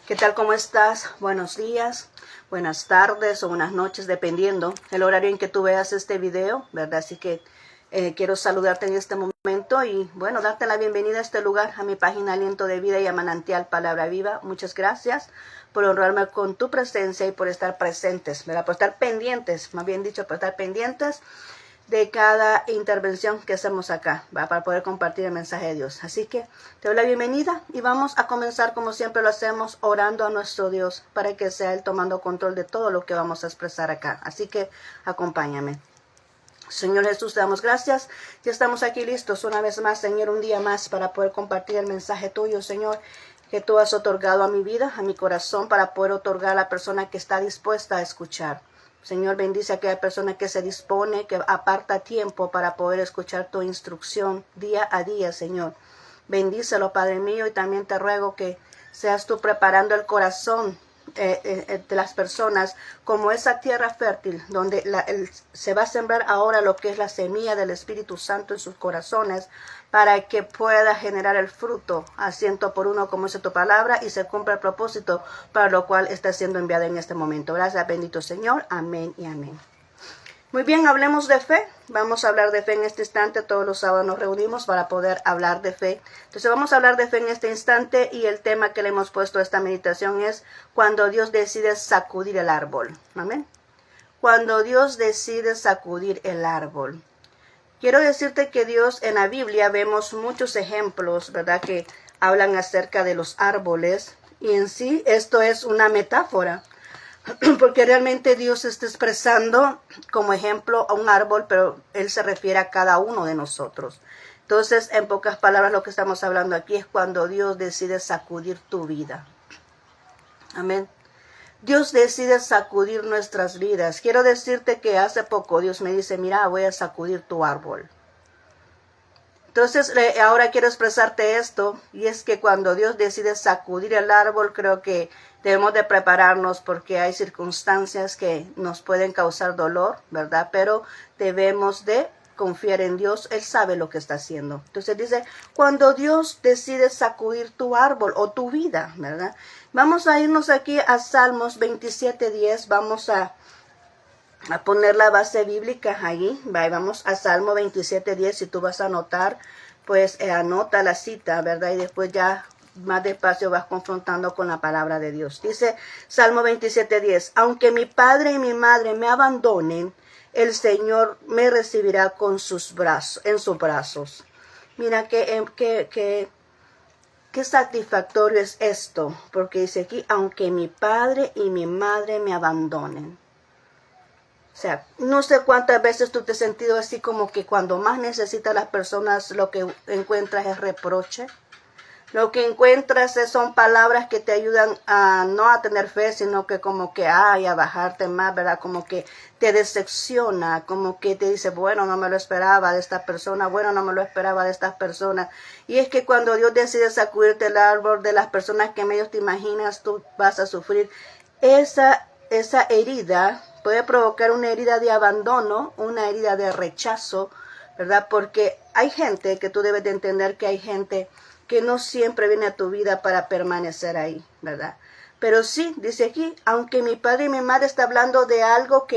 ¿Qué tal? ¿Cómo estás? Buenos días, buenas tardes o buenas noches, dependiendo el horario en que tú veas este video, ¿verdad? Así que quiero saludarte en este momento y, bueno, darte la bienvenida a este lugar, a mi página Aliento de Vida y a Manantial Palabra Viva. Muchas gracias por honrarme con tu presencia y por estar presentes, ¿verdad? Por estar pendientes, más bien dicho, por estar pendientes de cada intervención que hacemos acá, ¿va? Para poder compartir el mensaje de Dios. Así que te doy la bienvenida y vamos a comenzar como siempre lo hacemos, orando a nuestro Dios para que sea Él tomando control de todo lo que vamos a expresar acá. Así que acompáñame. Señor Jesús, te damos gracias. Ya estamos aquí listos una vez más, Señor, un día más para poder compartir el mensaje tuyo, Señor, que tú has otorgado a mi vida, a mi corazón, para poder otorgar a la persona que está dispuesta a escuchar. Señor, bendice a aquella persona que se dispone, que aparta tiempo para poder escuchar tu instrucción día a día, Señor. Bendícelo, Padre mío, y también te ruego que seas tú preparando el corazón de las personas como esa tierra fértil donde se va a sembrar ahora lo que es la semilla del Espíritu Santo en sus corazones para que pueda generar el fruto a 100 por 1 como dice tu palabra y se cumpla el propósito para lo cual está siendo enviada en este momento. Gracias, bendito Señor. Amén y amén. Muy bien, hablemos de fe. Vamos a hablar de fe en este instante. Todos los sábados nos reunimos para poder hablar de fe. Entonces vamos a hablar de fe en este instante y el tema que le hemos puesto a esta meditación es cuando Dios decide sacudir el árbol. Amén. Cuando Dios decide sacudir el árbol. Quiero decirte que Dios en la Biblia vemos muchos ejemplos, ¿verdad? Que hablan acerca de los árboles y en sí esto es una metáfora. Porque realmente Dios está expresando como ejemplo a un árbol, pero Él se refiere a cada uno de nosotros. Entonces, en pocas palabras, lo que estamos hablando aquí es cuando Dios decide sacudir tu vida. Amén. Dios decide sacudir nuestras vidas. Quiero decirte que hace poco Dios me dice, mira, voy a sacudir tu árbol. Entonces, ahora quiero expresarte esto, y es que cuando Dios decide sacudir el árbol, creo que debemos de prepararnos porque hay circunstancias que nos pueden causar dolor, ¿verdad? Pero debemos de confiar en Dios, Él sabe lo que está haciendo. Entonces dice, cuando Dios decide sacudir tu árbol o tu vida, ¿verdad? Vamos a irnos aquí a Salmos 27:10, vamos a poner la base bíblica allí. Vamos a Salmo 27:10. Si tú vas a anotar, pues anota la cita, ¿verdad? Y después ya más despacio vas confrontando con la palabra de Dios. Dice Salmo 27:10. Aunque mi padre y mi madre me abandonen, el Señor me recibirá con sus brazos, en sus brazos. Mira qué satisfactorio es esto, porque dice aquí, aunque mi padre y mi madre me abandonen. O sea, no sé cuántas veces tú te has sentido así como que cuando más necesitas las personas lo que encuentras es reproche. Lo que encuentras son palabras que te ayudan a no a tener fe, sino que como que a bajarte más, ¿verdad? Como que te decepciona, como que te dice, bueno, no me lo esperaba de esta persona, bueno, no me lo esperaba de estas personas. Y es que cuando Dios decide sacudirte el árbol de las personas que medio te imaginas, tú vas a sufrir esa herida. Puede provocar una herida de abandono, una herida de rechazo, ¿verdad? Porque hay gente que tú debes de entender que hay gente que no siempre viene a tu vida para permanecer ahí, ¿verdad? Pero sí, dice aquí, aunque mi padre y mi madre está hablando de algo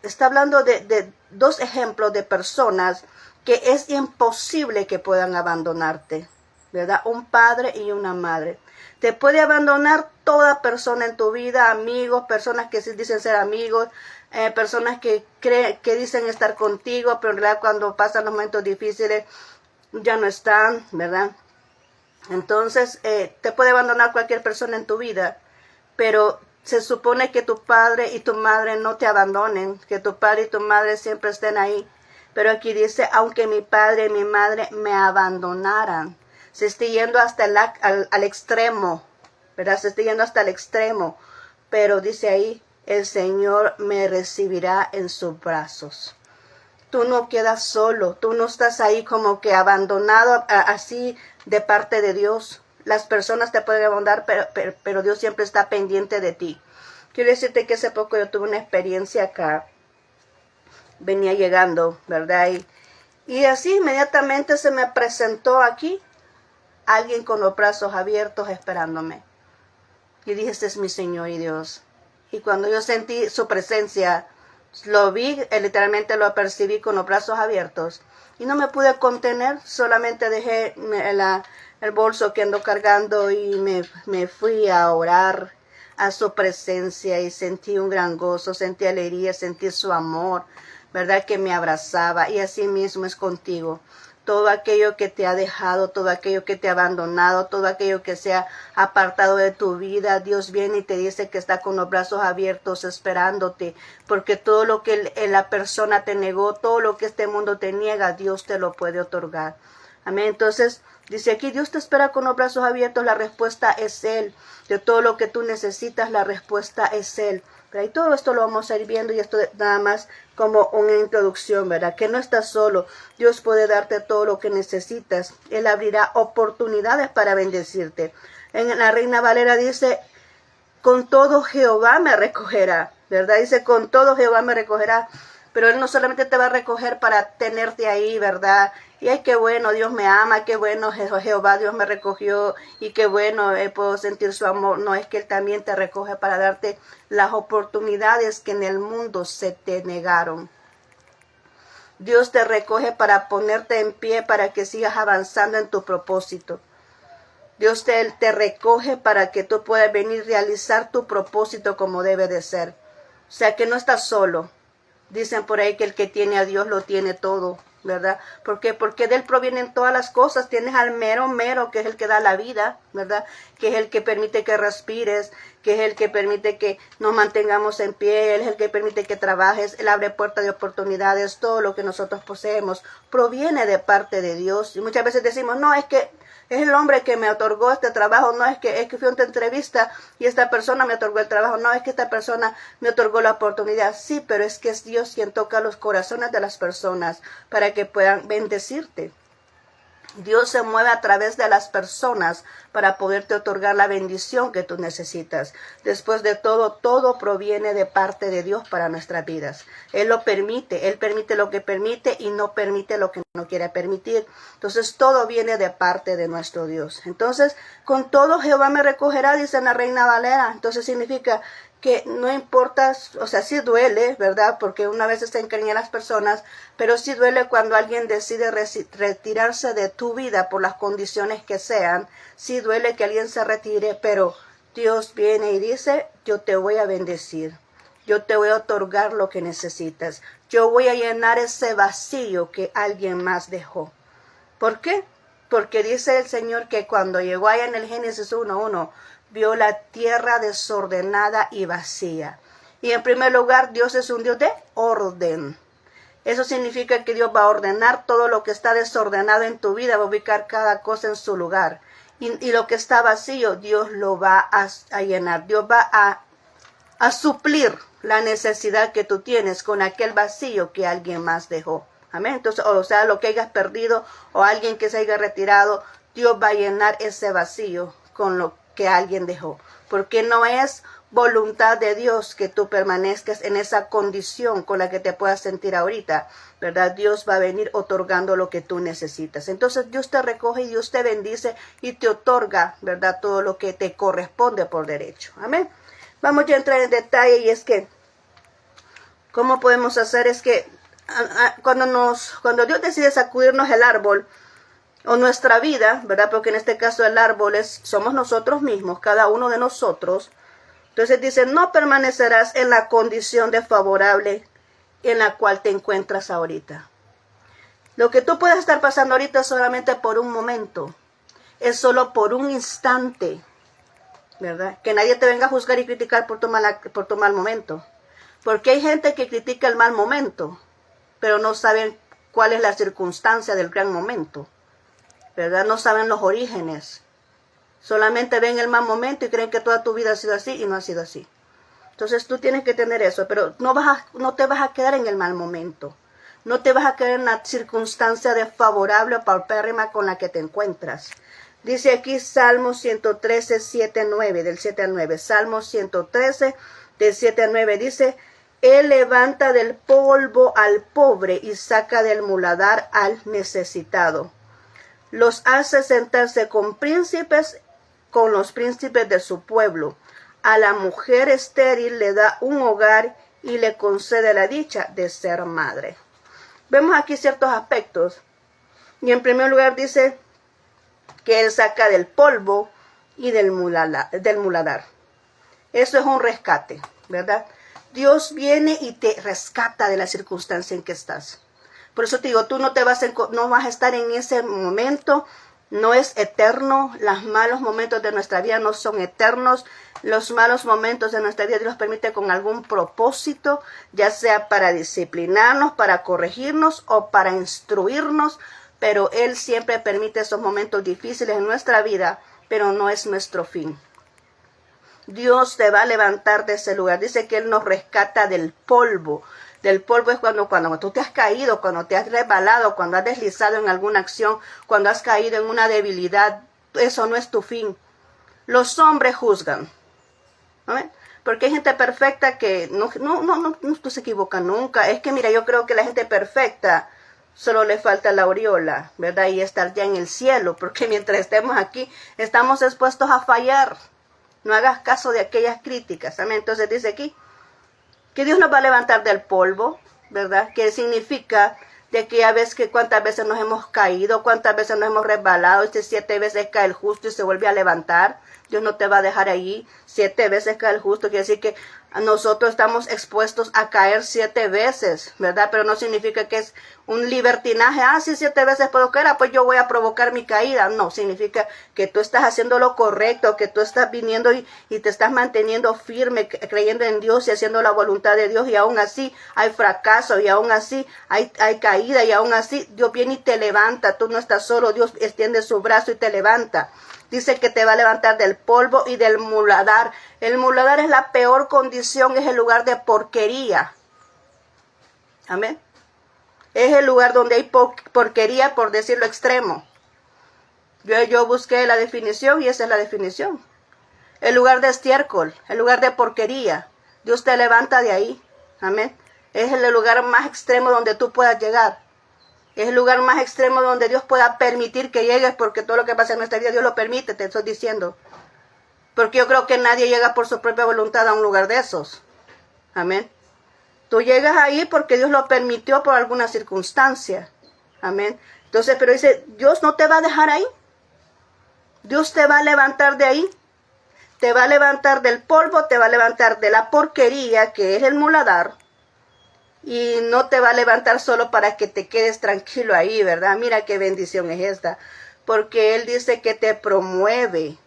está hablando de dos ejemplos de personas que es imposible que puedan abandonarte, ¿verdad? Un padre y una madre. Te puede abandonar toda persona en tu vida, amigos, personas que sí dicen ser amigos, personas que dicen estar contigo, pero en realidad cuando pasan los momentos difíciles ya no están, ¿verdad? Entonces, te puede abandonar cualquier persona en tu vida, pero se supone que tu padre y tu madre no te abandonen, que tu padre y tu madre siempre estén ahí. Pero aquí dice, aunque mi padre y mi madre me abandonaran, se está yendo hasta al extremo, ¿verdad? Se está yendo hasta el extremo. Pero dice ahí, el Señor me recibirá en sus brazos. Tú no quedas solo, tú no estás ahí como que abandonado así de parte de Dios. Las personas te pueden abandonar, pero Dios siempre está pendiente de ti. Quiero decirte que hace poco yo tuve una experiencia acá. Venía llegando, ¿verdad? Y así inmediatamente se me presentó aquí alguien con los brazos abiertos esperándome. Y dije, este es mi Señor y Dios. Y cuando yo sentí su presencia, lo vi, literalmente lo percibí con los brazos abiertos. Y no me pude contener, solamente dejé el bolso que ando cargando y me fui a orar a su presencia y sentí un gran gozo, sentí alegría, sentí su amor, ¿verdad? Que me abrazaba. Y así mismo es contigo. Todo aquello que te ha dejado, todo aquello que te ha abandonado, todo aquello que se ha apartado de tu vida, Dios viene y te dice que está con los brazos abiertos esperándote, porque todo lo que la persona te negó, todo lo que este mundo te niega, Dios te lo puede otorgar. Amén. Entonces, dice aquí, Dios te espera con los brazos abiertos, la respuesta es Él. De todo lo que tú necesitas, la respuesta es Él. Y todo esto lo vamos a ir viendo y esto nada más como una introducción, ¿verdad? Que no estás solo. Dios puede darte todo lo que necesitas. Él abrirá oportunidades para bendecirte. En la Reina Valera dice, con todo Jehová me recogerá, ¿verdad? Dice, con todo Jehová me recogerá. Pero Él no solamente te va a recoger para tenerte ahí, ¿verdad? Y ay, qué bueno, Dios me ama, qué bueno, Jehová, Dios me recogió y qué bueno, puedo sentir su amor. No, es que Él también te recoge para darte las oportunidades que en el mundo se te negaron. Dios te recoge para ponerte en pie, para que sigas avanzando en tu propósito. Dios te recoge para que tú puedas venir a realizar tu propósito como debe de ser. O sea, que no estás solo. Dicen por ahí que el que tiene a Dios lo tiene todo, ¿verdad? ¿Por qué? Porque de Él provienen todas las cosas. Tienes al mero, que es el que da la vida, ¿verdad? Que es el que permite que respires, que es el que permite que nos mantengamos en pie, Él es el que permite que trabajes, Él abre puertas de oportunidades. Todo lo que nosotros poseemos proviene de parte de Dios. Y muchas veces decimos, no, es que es el hombre que me otorgó este trabajo, no es que fui a una entrevista y esta persona me otorgó el trabajo, no es que esta persona me otorgó la oportunidad. Sí, pero es que es Dios quien toca los corazones de las personas para que puedan bendecirte. Dios se mueve a través de las personas para poderte otorgar la bendición que tú necesitas. Después de todo, todo proviene de parte de Dios para nuestras vidas. Él lo permite, Él permite lo que permite y no permite lo que no quiere permitir. Entonces, todo viene de parte de nuestro Dios. Entonces, con todo Jehová me recogerá, dice la Reina Valera. Entonces, significa que no importa, o sea, sí duele, ¿verdad? Porque una vez se encariñan las personas, pero sí duele cuando alguien decide retirarse de tu vida por las condiciones que sean. Sí duele que alguien se retire, pero Dios viene y dice, yo te voy a bendecir. Yo te voy a otorgar lo que necesitas. Yo voy a llenar ese vacío que alguien más dejó. ¿Por qué? Porque dice el Señor que cuando llegó allá en el Génesis 1:1, vio la tierra desordenada y vacía. Y en primer lugar, Dios es un Dios de orden. Eso significa que Dios va a ordenar todo lo que está desordenado en tu vida, va a ubicar cada cosa en su lugar. Y lo que está vacío, Dios lo va a llenar. Dios va a suplir la necesidad que tú tienes con aquel vacío que alguien más dejó. Amén. Entonces, o sea, lo que hayas perdido o alguien que se haya retirado, Dios va a llenar ese vacío con lo que alguien dejó. Porque no es voluntad de Dios que tú permanezcas en esa condición con la que te puedas sentir ahorita, ¿verdad? Dios va a venir otorgando lo que tú necesitas. Entonces Dios te recoge y Dios te bendice y te otorga, ¿verdad? Todo lo que te corresponde por derecho. Amén. Vamos ya a entrar en detalle y es que, ¿cómo podemos hacer? Es que cuando Dios decide sacudirnos el árbol, o nuestra vida, ¿verdad? Porque en este caso el árbol somos nosotros mismos, cada uno de nosotros. Entonces dice, no permanecerás en la condición desfavorable en la cual te encuentras ahorita. Lo que tú puedes estar pasando ahorita es solamente por un momento, es solo por un instante, ¿verdad? Que nadie te venga a juzgar y criticar por tu mal momento. Porque hay gente que critica el mal momento, pero no saben cuál es la circunstancia del gran momento, ¿verdad? No saben los orígenes. Solamente ven el mal momento y creen que toda tu vida ha sido así y no ha sido así. Entonces tú tienes que tener eso, pero no te vas a quedar en el mal momento. No te vas a quedar en la circunstancia desfavorable o paupérrima con la que te encuentras. Dice aquí Salmo 113, 7, 9, del 7 al 9. Salmo 113, del 7 al 9. Dice, Él levanta del polvo al pobre y saca del muladar al necesitado. los hace sentarse con los príncipes de su pueblo. A la mujer estéril le da un hogar y le concede la dicha de ser madre. Vemos aquí ciertos aspectos. Y en primer lugar dice que él saca del polvo y del muladar. Eso es un rescate, ¿verdad? Dios viene y te rescata de la circunstancia en que estás. Por eso te digo, tú no vas a estar en ese momento. No es eterno. Los malos momentos de nuestra vida no son eternos. Los malos momentos de nuestra vida Dios los permite con algún propósito, ya sea para disciplinarnos, para corregirnos o para instruirnos, pero Él siempre permite esos momentos difíciles en nuestra vida, pero no es nuestro fin. Dios te va a levantar de ese lugar. Dice que Él nos rescata del polvo. Del polvo es cuando tú te has caído, cuando te has resbalado, cuando has deslizado en alguna acción, cuando has caído en una debilidad. Eso no es tu fin. Los hombres juzgan. ¿Amén? Porque hay gente perfecta que no se equivoca nunca. Es que mira, yo creo que la gente perfecta solo le falta la aureola, ¿verdad? Y estar ya en el cielo, porque mientras estemos aquí estamos expuestos a fallar. No hagas caso de aquellas críticas. ¿Amén? Entonces dice aquí que Dios nos va a levantar del polvo, ¿verdad? Que significa de que ya ves que cuántas veces nos hemos caído, cuántas veces nos hemos resbalado, 7 veces cae el justo y se vuelve a levantar. Dios no te va a dejar allí. 7 veces cae el justo, quiere decir que nosotros estamos expuestos a caer 7 veces, ¿verdad? Pero no significa que es un libertinaje. Sí, 7 veces puedo caer, pues yo voy a provocar mi caída. No, significa que tú estás haciendo lo correcto, que tú estás viniendo y te estás manteniendo firme, creyendo en Dios y haciendo la voluntad de Dios, y aún así hay fracaso, y aún así hay caída, y aún así Dios viene y te levanta. Tú no estás solo, Dios extiende su brazo y te levanta. Dice que te va a levantar del polvo y del muladar. El muladar es la peor condición, es el lugar de porquería. Amén. Es el lugar donde hay porquería, por decirlo extremo. Yo busqué la definición y esa es la definición. El lugar de estiércol, el lugar de porquería. Dios te levanta de ahí. Amén. Es el lugar más extremo donde tú puedas llegar. Es el lugar más extremo donde Dios pueda permitir que llegues, porque todo lo que pasa en nuestra vida Dios lo permite, te estoy diciendo. Porque yo creo que nadie llega por su propia voluntad a un lugar de esos. Amén. Tú llegas ahí porque Dios lo permitió por alguna circunstancia. Amén. Entonces, pero dice, Dios no te va a dejar ahí. Dios te va a levantar de ahí. Te va a levantar del polvo, te va a levantar de la porquería que es el muladar. Y no te va a levantar solo para que te quedes tranquilo ahí, ¿verdad? Mira qué bendición es esta. Porque Él dice que te promueve.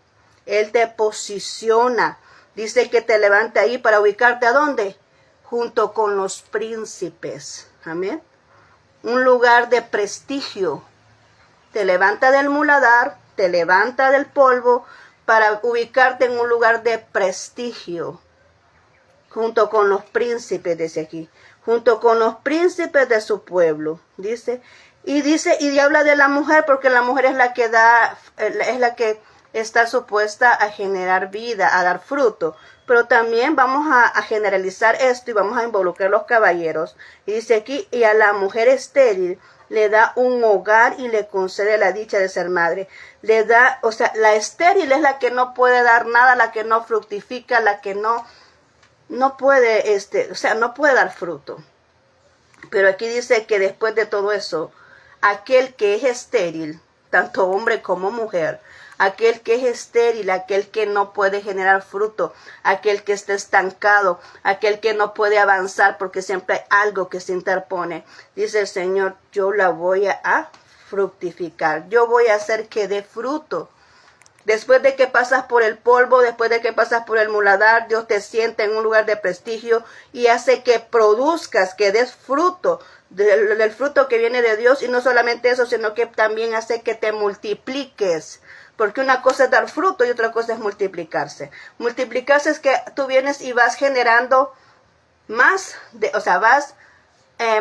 Él te posiciona. Dice que te levanta ahí para ubicarte ¿a dónde? Junto con los príncipes. Amén. Un lugar de prestigio. Te levanta del muladar, te levanta del polvo para ubicarte en un lugar de prestigio. Junto con los príncipes, dice aquí. Junto con los príncipes de su pueblo, dice, y habla de la mujer, porque la mujer es la que está supuesta a generar vida, a dar fruto, pero también vamos a generalizar esto y vamos a involucrar a los caballeros, y dice aquí, y a la mujer estéril le da un hogar y le concede la dicha de ser madre. Le da, o sea, la estéril es la que no puede dar nada, la que no fructifica, la que no puede, no puede dar fruto. Pero aquí dice que después de todo eso, aquel que es estéril, tanto hombre como mujer, aquel que es estéril, aquel que no puede generar fruto, aquel que está estancado, aquel que no puede avanzar porque siempre hay algo que se interpone, dice el Señor, yo la voy a fructificar, yo voy a hacer que dé fruto. Después de que pasas por el polvo, después de que pasas por el muladar, Dios te sienta en un lugar de prestigio y hace que produzcas, que des fruto, del fruto que viene de Dios. Y no solamente eso, sino que también hace que te multipliques. Porque una cosa es dar fruto y otra cosa es multiplicarse. Multiplicarse es que tú vienes y vas generando más, vas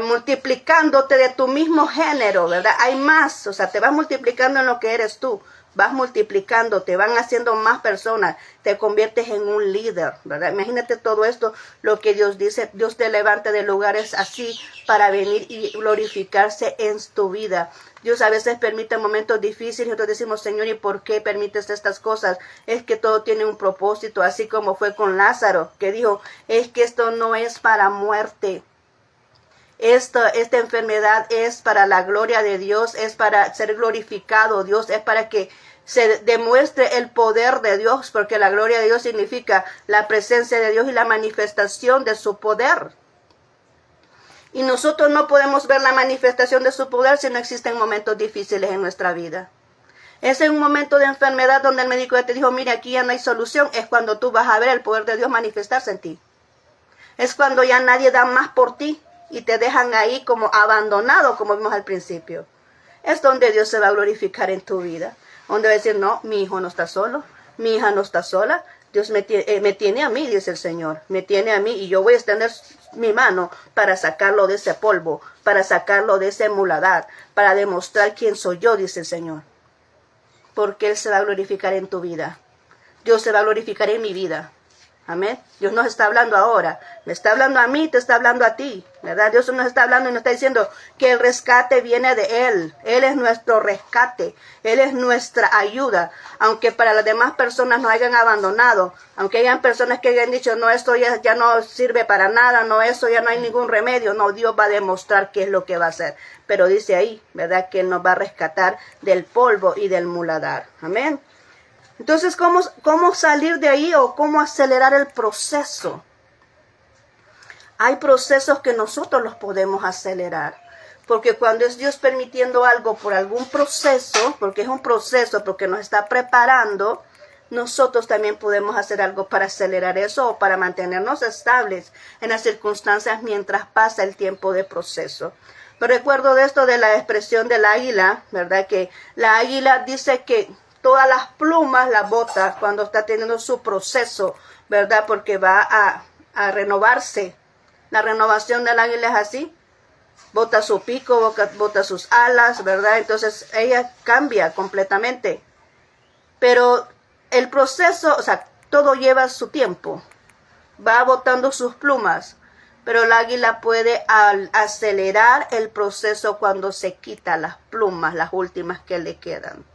multiplicándote de tu mismo género, ¿verdad? Hay más, o sea, te vas multiplicando en lo que eres tú, vas multiplicando, te van haciendo más personas, te conviertes en un líder, ¿verdad? Imagínate todo esto, lo que Dios dice, Dios te levanta de lugares así para venir y glorificarse en tu vida. Dios a veces permite momentos difíciles y nosotros decimos, Señor, ¿y por qué permites estas cosas? Es que todo tiene un propósito, así como fue con Lázaro, que dijo, es que esto no es para muerte. Esta enfermedad es para la gloria de Dios, es para ser glorificado Dios, es para que se demuestre el poder de Dios, porque la gloria de Dios significa la presencia de Dios y la manifestación de su poder. Y nosotros no podemos ver la manifestación de su poder si no existen momentos difíciles en nuestra vida. Es en un momento de enfermedad donde el médico ya te dijo, mira, aquí ya no hay solución, es cuando tú vas a ver el poder de Dios manifestarse en ti. Es cuando ya nadie da más por ti y te dejan ahí como abandonado, como vimos al principio. Es donde Dios se va a glorificar en tu vida. Donde va a decir, no, mi hijo no está solo, mi hija no está sola. Dios me tiene a mí, dice el Señor, me tiene a mí y yo voy a extender mi mano para sacarlo de ese polvo, para sacarlo de esa muladad, para demostrar quién soy yo, dice el Señor. Porque Él se va a glorificar en tu vida. Dios se va a glorificar en mi vida. Amén. Dios nos está hablando ahora. Me está hablando a mí, te está hablando a ti. ¿Verdad? Dios nos está hablando y nos está diciendo que el rescate viene de Él. Él es nuestro rescate. Él es nuestra ayuda. Aunque para las demás personas nos hayan abandonado. Aunque hayan personas que hayan dicho, no, esto ya no sirve para nada. No, eso ya no hay ningún remedio. No, Dios va a demostrar qué es lo que va a hacer. Pero dice ahí, ¿verdad? Que Él nos va a rescatar del polvo y del muladar. Amén. Entonces, ¿cómo salir de ahí o cómo acelerar el proceso? Hay procesos que nosotros los podemos acelerar. Porque cuando es Dios permitiendo algo por algún proceso, porque es un proceso, porque nos está preparando, nosotros también podemos hacer algo para acelerar eso o para mantenernos estables en las circunstancias mientras pasa el tiempo de proceso. Me recuerdo de esto de la expresión del águila, ¿verdad? Que la águila dice que todas las plumas las bota cuando está teniendo su proceso, ¿verdad? Porque va a renovarse. La renovación del águila es así. Bota su pico, bota sus alas, ¿verdad? Entonces ella cambia completamente. Pero el proceso, o sea, todo lleva su tiempo. Va botando sus plumas. Pero el águila puede acelerar el proceso cuando se quita las plumas, las últimas que le quedan.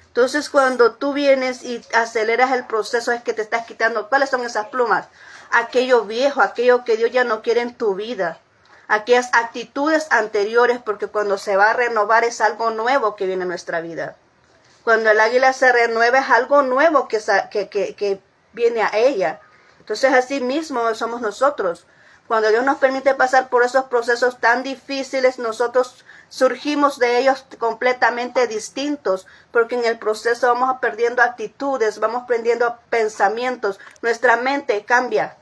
Entonces, cuando tú vienes y aceleras el proceso, es que te estás quitando. ¿Cuáles son esas plumas? Aquello viejo, aquello que Dios ya no quiere en tu vida. Aquellas actitudes anteriores, porque cuando se va a renovar es algo nuevo que viene a nuestra vida. Cuando el águila se renueva es algo nuevo que viene a ella. Entonces, así mismo somos nosotros. Cuando Dios nos permite pasar por esos procesos tan difíciles, nosotros surgimos de ellos completamente distintos, porque en el proceso vamos perdiendo actitudes, vamos perdiendo pensamientos, nuestra mente cambia,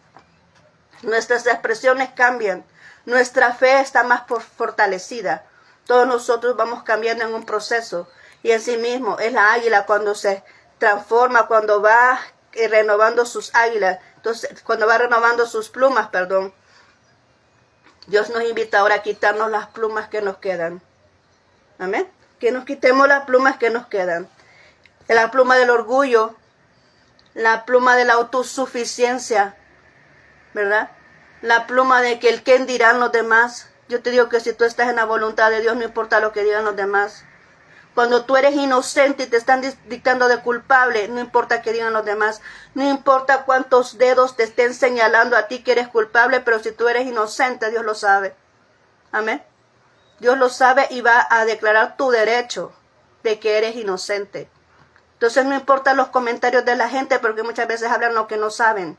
nuestras expresiones cambian, nuestra fe está más fortalecida. Todos nosotros vamos cambiando en un proceso, y en sí mismo es la águila cuando se transforma, cuando va renovando sus águilas, entonces cuando va renovando sus plumas, perdón. Dios nos invita ahora a quitarnos las plumas que nos quedan. Amén. Que nos quitemos las plumas que nos quedan. La pluma del orgullo, la pluma de la autosuficiencia, ¿verdad? La pluma de que el qué dirán los demás. Yo te digo que si tú estás en la voluntad de Dios, no importa lo que digan los demás. Cuando tú eres inocente y te están dictando de culpable, no importa qué digan los demás, no importa cuántos dedos te estén señalando a ti que eres culpable, pero si tú eres inocente, Dios lo sabe. Amén. Dios lo sabe y va a declarar tu derecho de que eres inocente. Entonces no importan los comentarios de la gente, porque muchas veces hablan lo que no saben.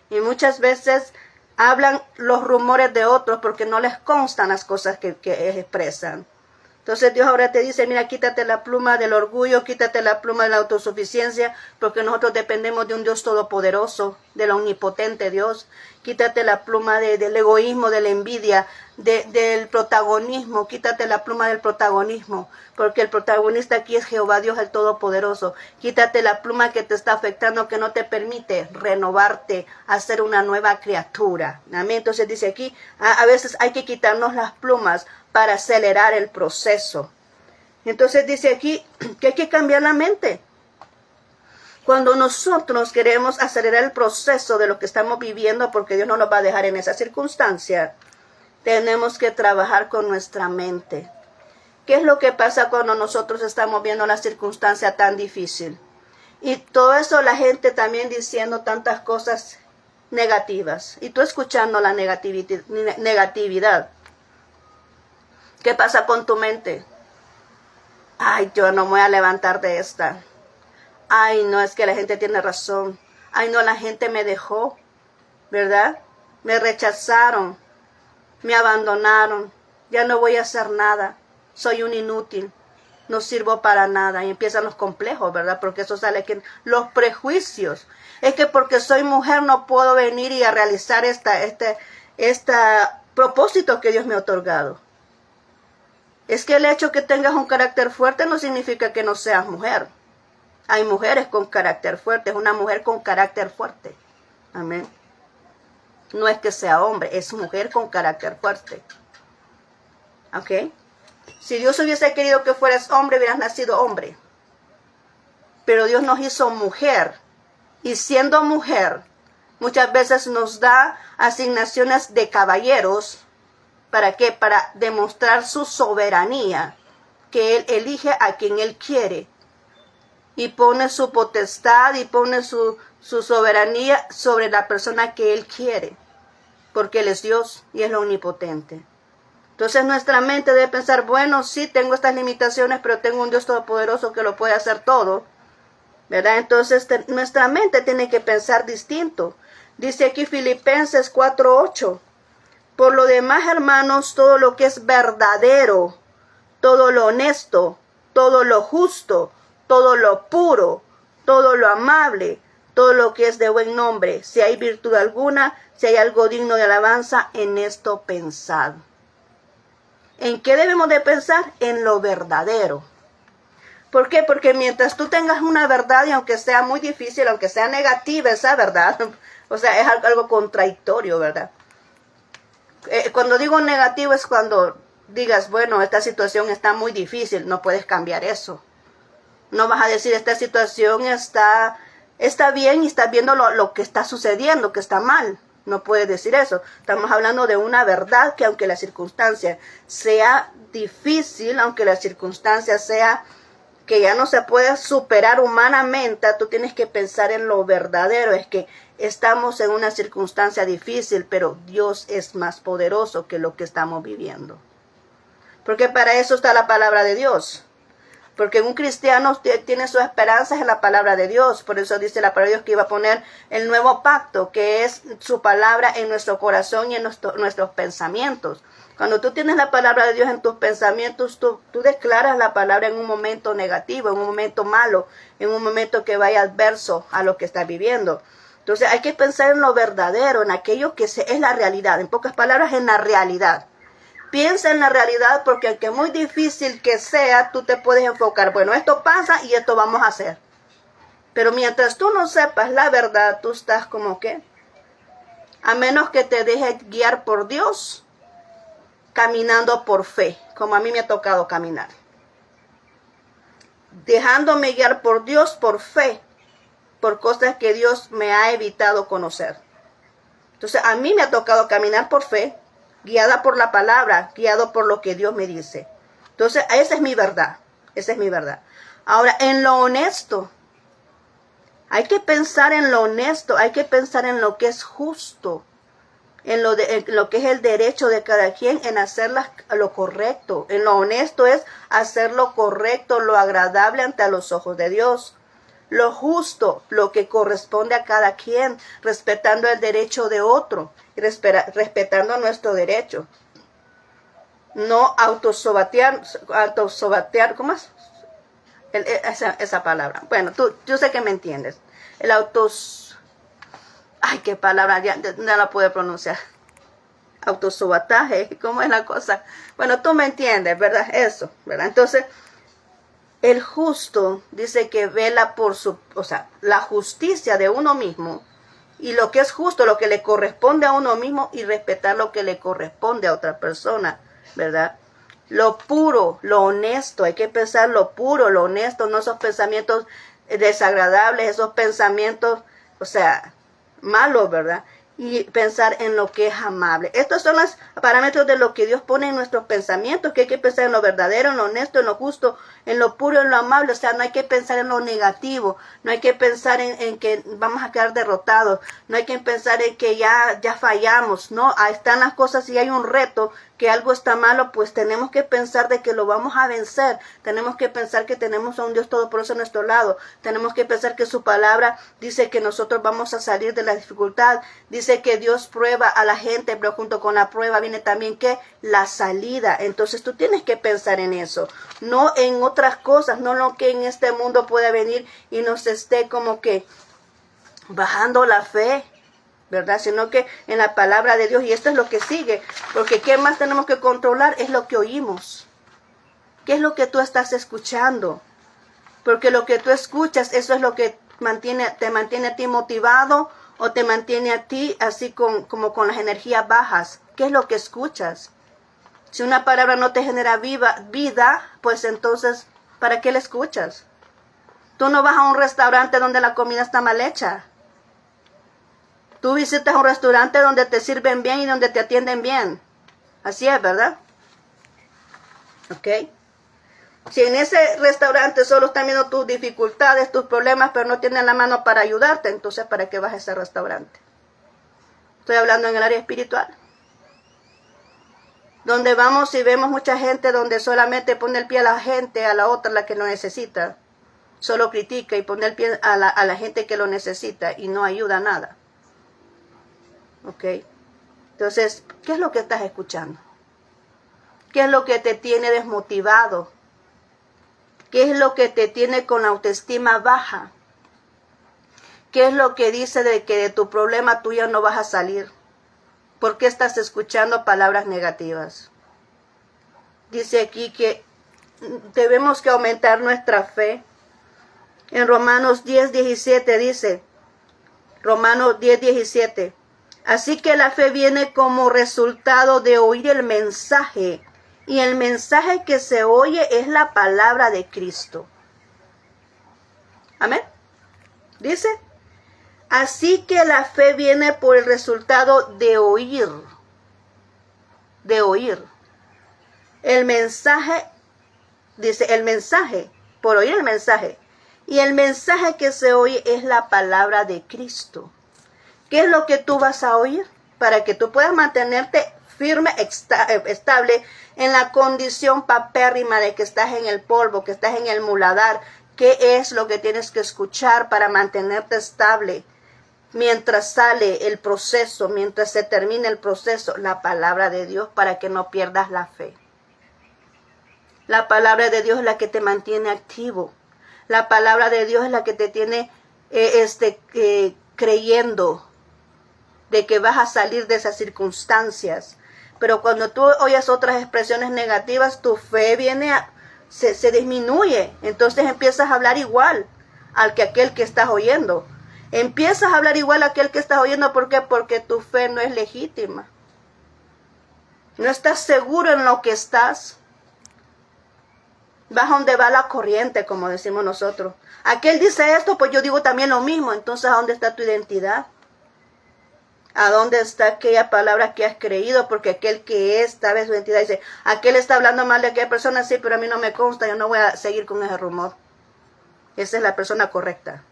Y muchas veces hablan los rumores de otros porque no les constan las cosas que expresan. Entonces Dios ahora te dice, mira, quítate la pluma del orgullo, quítate la pluma de la autosuficiencia, porque nosotros dependemos de un Dios todopoderoso, del omnipotente Dios. Quítate la pluma del egoísmo, de la envidia, del protagonismo, quítate la pluma del protagonismo, porque el protagonista aquí es Jehová Dios el Todopoderoso. Quítate la pluma que te está afectando, que no te permite renovarte, hacer una nueva criatura. Amén. Entonces dice aquí, a veces hay que quitarnos las plumas para acelerar el proceso. Entonces dice aquí que hay que cambiar la mente. Cuando nosotros queremos acelerar el proceso de lo que estamos viviendo, porque Dios no nos va a dejar en esa circunstancia, tenemos que trabajar con nuestra mente. ¿Qué es lo que pasa cuando nosotros estamos viendo la circunstancia tan difícil? Y todo eso, la gente también diciendo tantas cosas negativas. Y tú escuchando la negatividad. ¿Qué pasa con tu mente? Ay, yo no me voy a levantar de esta. Ay, no, es que la gente tiene razón. Ay, no, la gente me dejó, ¿verdad? Me rechazaron, me abandonaron. Ya no voy a hacer nada. Soy un inútil. No sirvo para nada. Y empiezan los complejos, ¿verdad? Porque eso sale aquí. Los prejuicios. Es que porque soy mujer no puedo venir y a realizar este propósito que Dios me ha otorgado. Es que el hecho que tengas un carácter fuerte no significa que no seas mujer. Hay mujeres con carácter fuerte, es una mujer con carácter fuerte. Amén. No es que sea hombre, es mujer con carácter fuerte. ¿Ok? Si Dios hubiese querido que fueras hombre, hubieras nacido hombre. Pero Dios nos hizo mujer. Y siendo mujer, muchas veces nos da asignaciones de caballeros. ¿Para qué? Para demostrar su soberanía, que Él elige a quien Él quiere. Y pone su potestad y pone su soberanía sobre la persona que Él quiere. Porque Él es Dios y es lo omnipotente. Entonces nuestra mente debe pensar, bueno, sí tengo estas limitaciones, pero tengo un Dios todopoderoso que lo puede hacer todo. ¿Verdad? Entonces nuestra mente tiene que pensar distinto. Dice aquí Filipenses 4:8. Por lo demás, hermanos, todo lo que es verdadero, todo lo honesto, todo lo justo, todo lo puro, todo lo amable, todo lo que es de buen nombre, si hay virtud alguna, si hay algo digno de alabanza, en esto pensad. ¿En qué debemos de pensar? En lo verdadero. ¿Por qué? Porque mientras tú tengas una verdad, y aunque sea muy difícil, aunque sea negativa esa verdad, o sea, es algo contradictorio, ¿verdad? Cuando digo negativo es cuando digas, bueno, esta situación está muy difícil, no puedes cambiar eso. No vas a decir, esta situación está bien y estás viendo lo que está sucediendo, que está mal. No puedes decir eso. Estamos hablando de una verdad que aunque la circunstancia sea difícil, aunque la circunstancia sea que ya no se puede superar humanamente, tú tienes que pensar en lo verdadero. Es que estamos en una circunstancia difícil, pero Dios es más poderoso que lo que estamos viviendo. Porque para eso está la palabra de Dios. Porque un cristiano tiene sus esperanzas en la palabra de Dios. Por eso dice la palabra de Dios que iba a poner el nuevo pacto, que es su palabra en nuestro corazón y en nuestros pensamientos. Cuando tú tienes la palabra de Dios en tus pensamientos, tú declaras la palabra en un momento negativo, en un momento malo, en un momento que vaya adverso a lo que estás viviendo. Entonces hay que pensar en lo verdadero, en aquello que es la realidad. En pocas palabras, en la realidad. Piensa en la realidad, porque aunque muy difícil que sea, tú te puedes enfocar. Bueno, esto pasa y esto vamos a hacer. Pero mientras tú no sepas la verdad, tú estás como que, a menos que te dejes guiar por Dios, caminando por fe, como a mí me ha tocado caminar. Dejándome guiar por Dios por fe, por cosas que Dios me ha evitado conocer. Entonces a mí me ha tocado caminar por fe, guiada por la palabra, guiado por lo que Dios me dice. Entonces esa es mi verdad, esa es mi verdad. Ahora, en lo honesto, hay que pensar en lo honesto, hay que pensar en lo que es justo, en lo que es el derecho de cada quien, en hacer lo correcto. En lo honesto es hacer lo correcto, lo agradable ante los ojos de Dios. Lo justo, lo que corresponde a cada quien, respetando el derecho de otro, respetando nuestro derecho. No autosobatear, ¿cómo es? Esa palabra. Bueno, yo sé que me entiendes. Ay, qué palabra, ya no la puedo pronunciar. autosabotaje, ¿cómo es la cosa? Bueno, tú me entiendes, ¿verdad? Eso, ¿verdad? Entonces, el justo dice que vela por la justicia de uno mismo y lo que es justo, lo que le corresponde a uno mismo y respetar lo que le corresponde a otra persona, ¿verdad? Lo puro, lo honesto, hay que pensar lo puro, lo honesto, no esos pensamientos desagradables, esos pensamientos, malos, ¿verdad? Y pensar en lo que es amable. Estos son los parámetros de lo que Dios pone en nuestros pensamientos, que hay que pensar en lo verdadero, en lo honesto, en lo justo, en lo puro, en lo amable. O sea, no hay que pensar en lo negativo, no hay que pensar en que vamos a quedar derrotados, no hay que pensar en que ya fallamos, no, ahí están las cosas. Si hay un reto, que algo está malo, pues tenemos que pensar de que lo vamos a vencer, tenemos que pensar que tenemos a un Dios todopoderoso a nuestro lado, tenemos que pensar que su palabra dice que nosotros vamos a salir de la dificultad, dice que Dios prueba a la gente, pero junto con la prueba viene también que la salida. Entonces tú tienes que pensar en eso, no en otras cosas, no lo que en este mundo pueda venir y nos esté como que bajando la fe, ¿verdad? Sino que en la palabra de Dios, y esto es lo que sigue, porque ¿qué más tenemos que controlar? Es lo que oímos. ¿Qué es lo que tú estás escuchando? Porque lo que tú escuchas, eso es lo que te mantiene a ti motivado o te mantiene a ti así como con las energías bajas. ¿Qué es lo que escuchas? Si una palabra no te genera vida, pues entonces, ¿para qué la escuchas? Tú no vas a un restaurante donde la comida está mal hecha. Tú visitas un restaurante donde te sirven bien y donde te atienden bien. Así es, ¿verdad? ¿Ok? Si en ese restaurante solo están viendo tus dificultades, tus problemas, pero no tienen la mano para ayudarte, entonces ¿para qué vas a ese restaurante? Estoy hablando en el área espiritual. Donde vamos y vemos mucha gente donde solamente pone el pie a la gente, a la otra, la que lo necesita. Solo critica y pone el pie a la gente que lo necesita y no ayuda a nada. ¿Ok? Entonces, ¿qué es lo que estás escuchando? ¿Qué es lo que te tiene desmotivado? ¿Qué es lo que te tiene con la autoestima baja? ¿Qué es lo que dice de que de tu problema tú ya no vas a salir? ¿Por qué estás escuchando palabras negativas? Dice aquí que debemos que aumentar nuestra fe. En Romanos 10:17 dice, Romanos 10:17, así que la fe viene como resultado de oír el mensaje, y el mensaje que se oye es la palabra de Cristo. Amén. Dice, así que la fe viene por el resultado de oír. De oír. El mensaje, dice el mensaje, por oír el mensaje. Y el mensaje que se oye es la palabra de Cristo. ¿Qué es lo que tú vas a oír? Para que tú puedas mantenerte firme, estable en la condición papérrima de que estás en el polvo, que estás en el muladar. ¿Qué es lo que tienes que escuchar para mantenerte estable? Mientras sale el proceso, mientras se termina el proceso, la palabra de Dios para que no pierdas la fe. La palabra de Dios es la que te mantiene activo. La palabra de Dios es la que te tiene creyendo de que vas a salir de esas circunstancias. Pero cuando tú oyes otras expresiones negativas, tu fe se disminuye. Entonces empiezas a hablar igual al que aquel que estás oyendo. Empiezas a hablar igual a aquel que estás oyendo. ¿Por qué? Porque tu fe no es legítima. No estás seguro en lo que estás. Vas a donde va la corriente, como decimos nosotros. Aquel dice esto, pues yo digo también lo mismo. Entonces, ¿a dónde está tu identidad? ¿A dónde está aquella palabra que has creído? Porque aquel que es, sabe su identidad, dice, aquel está hablando mal de aquella persona, sí, pero a mí no me consta, yo no voy a seguir con ese rumor. Esa es la persona correcta.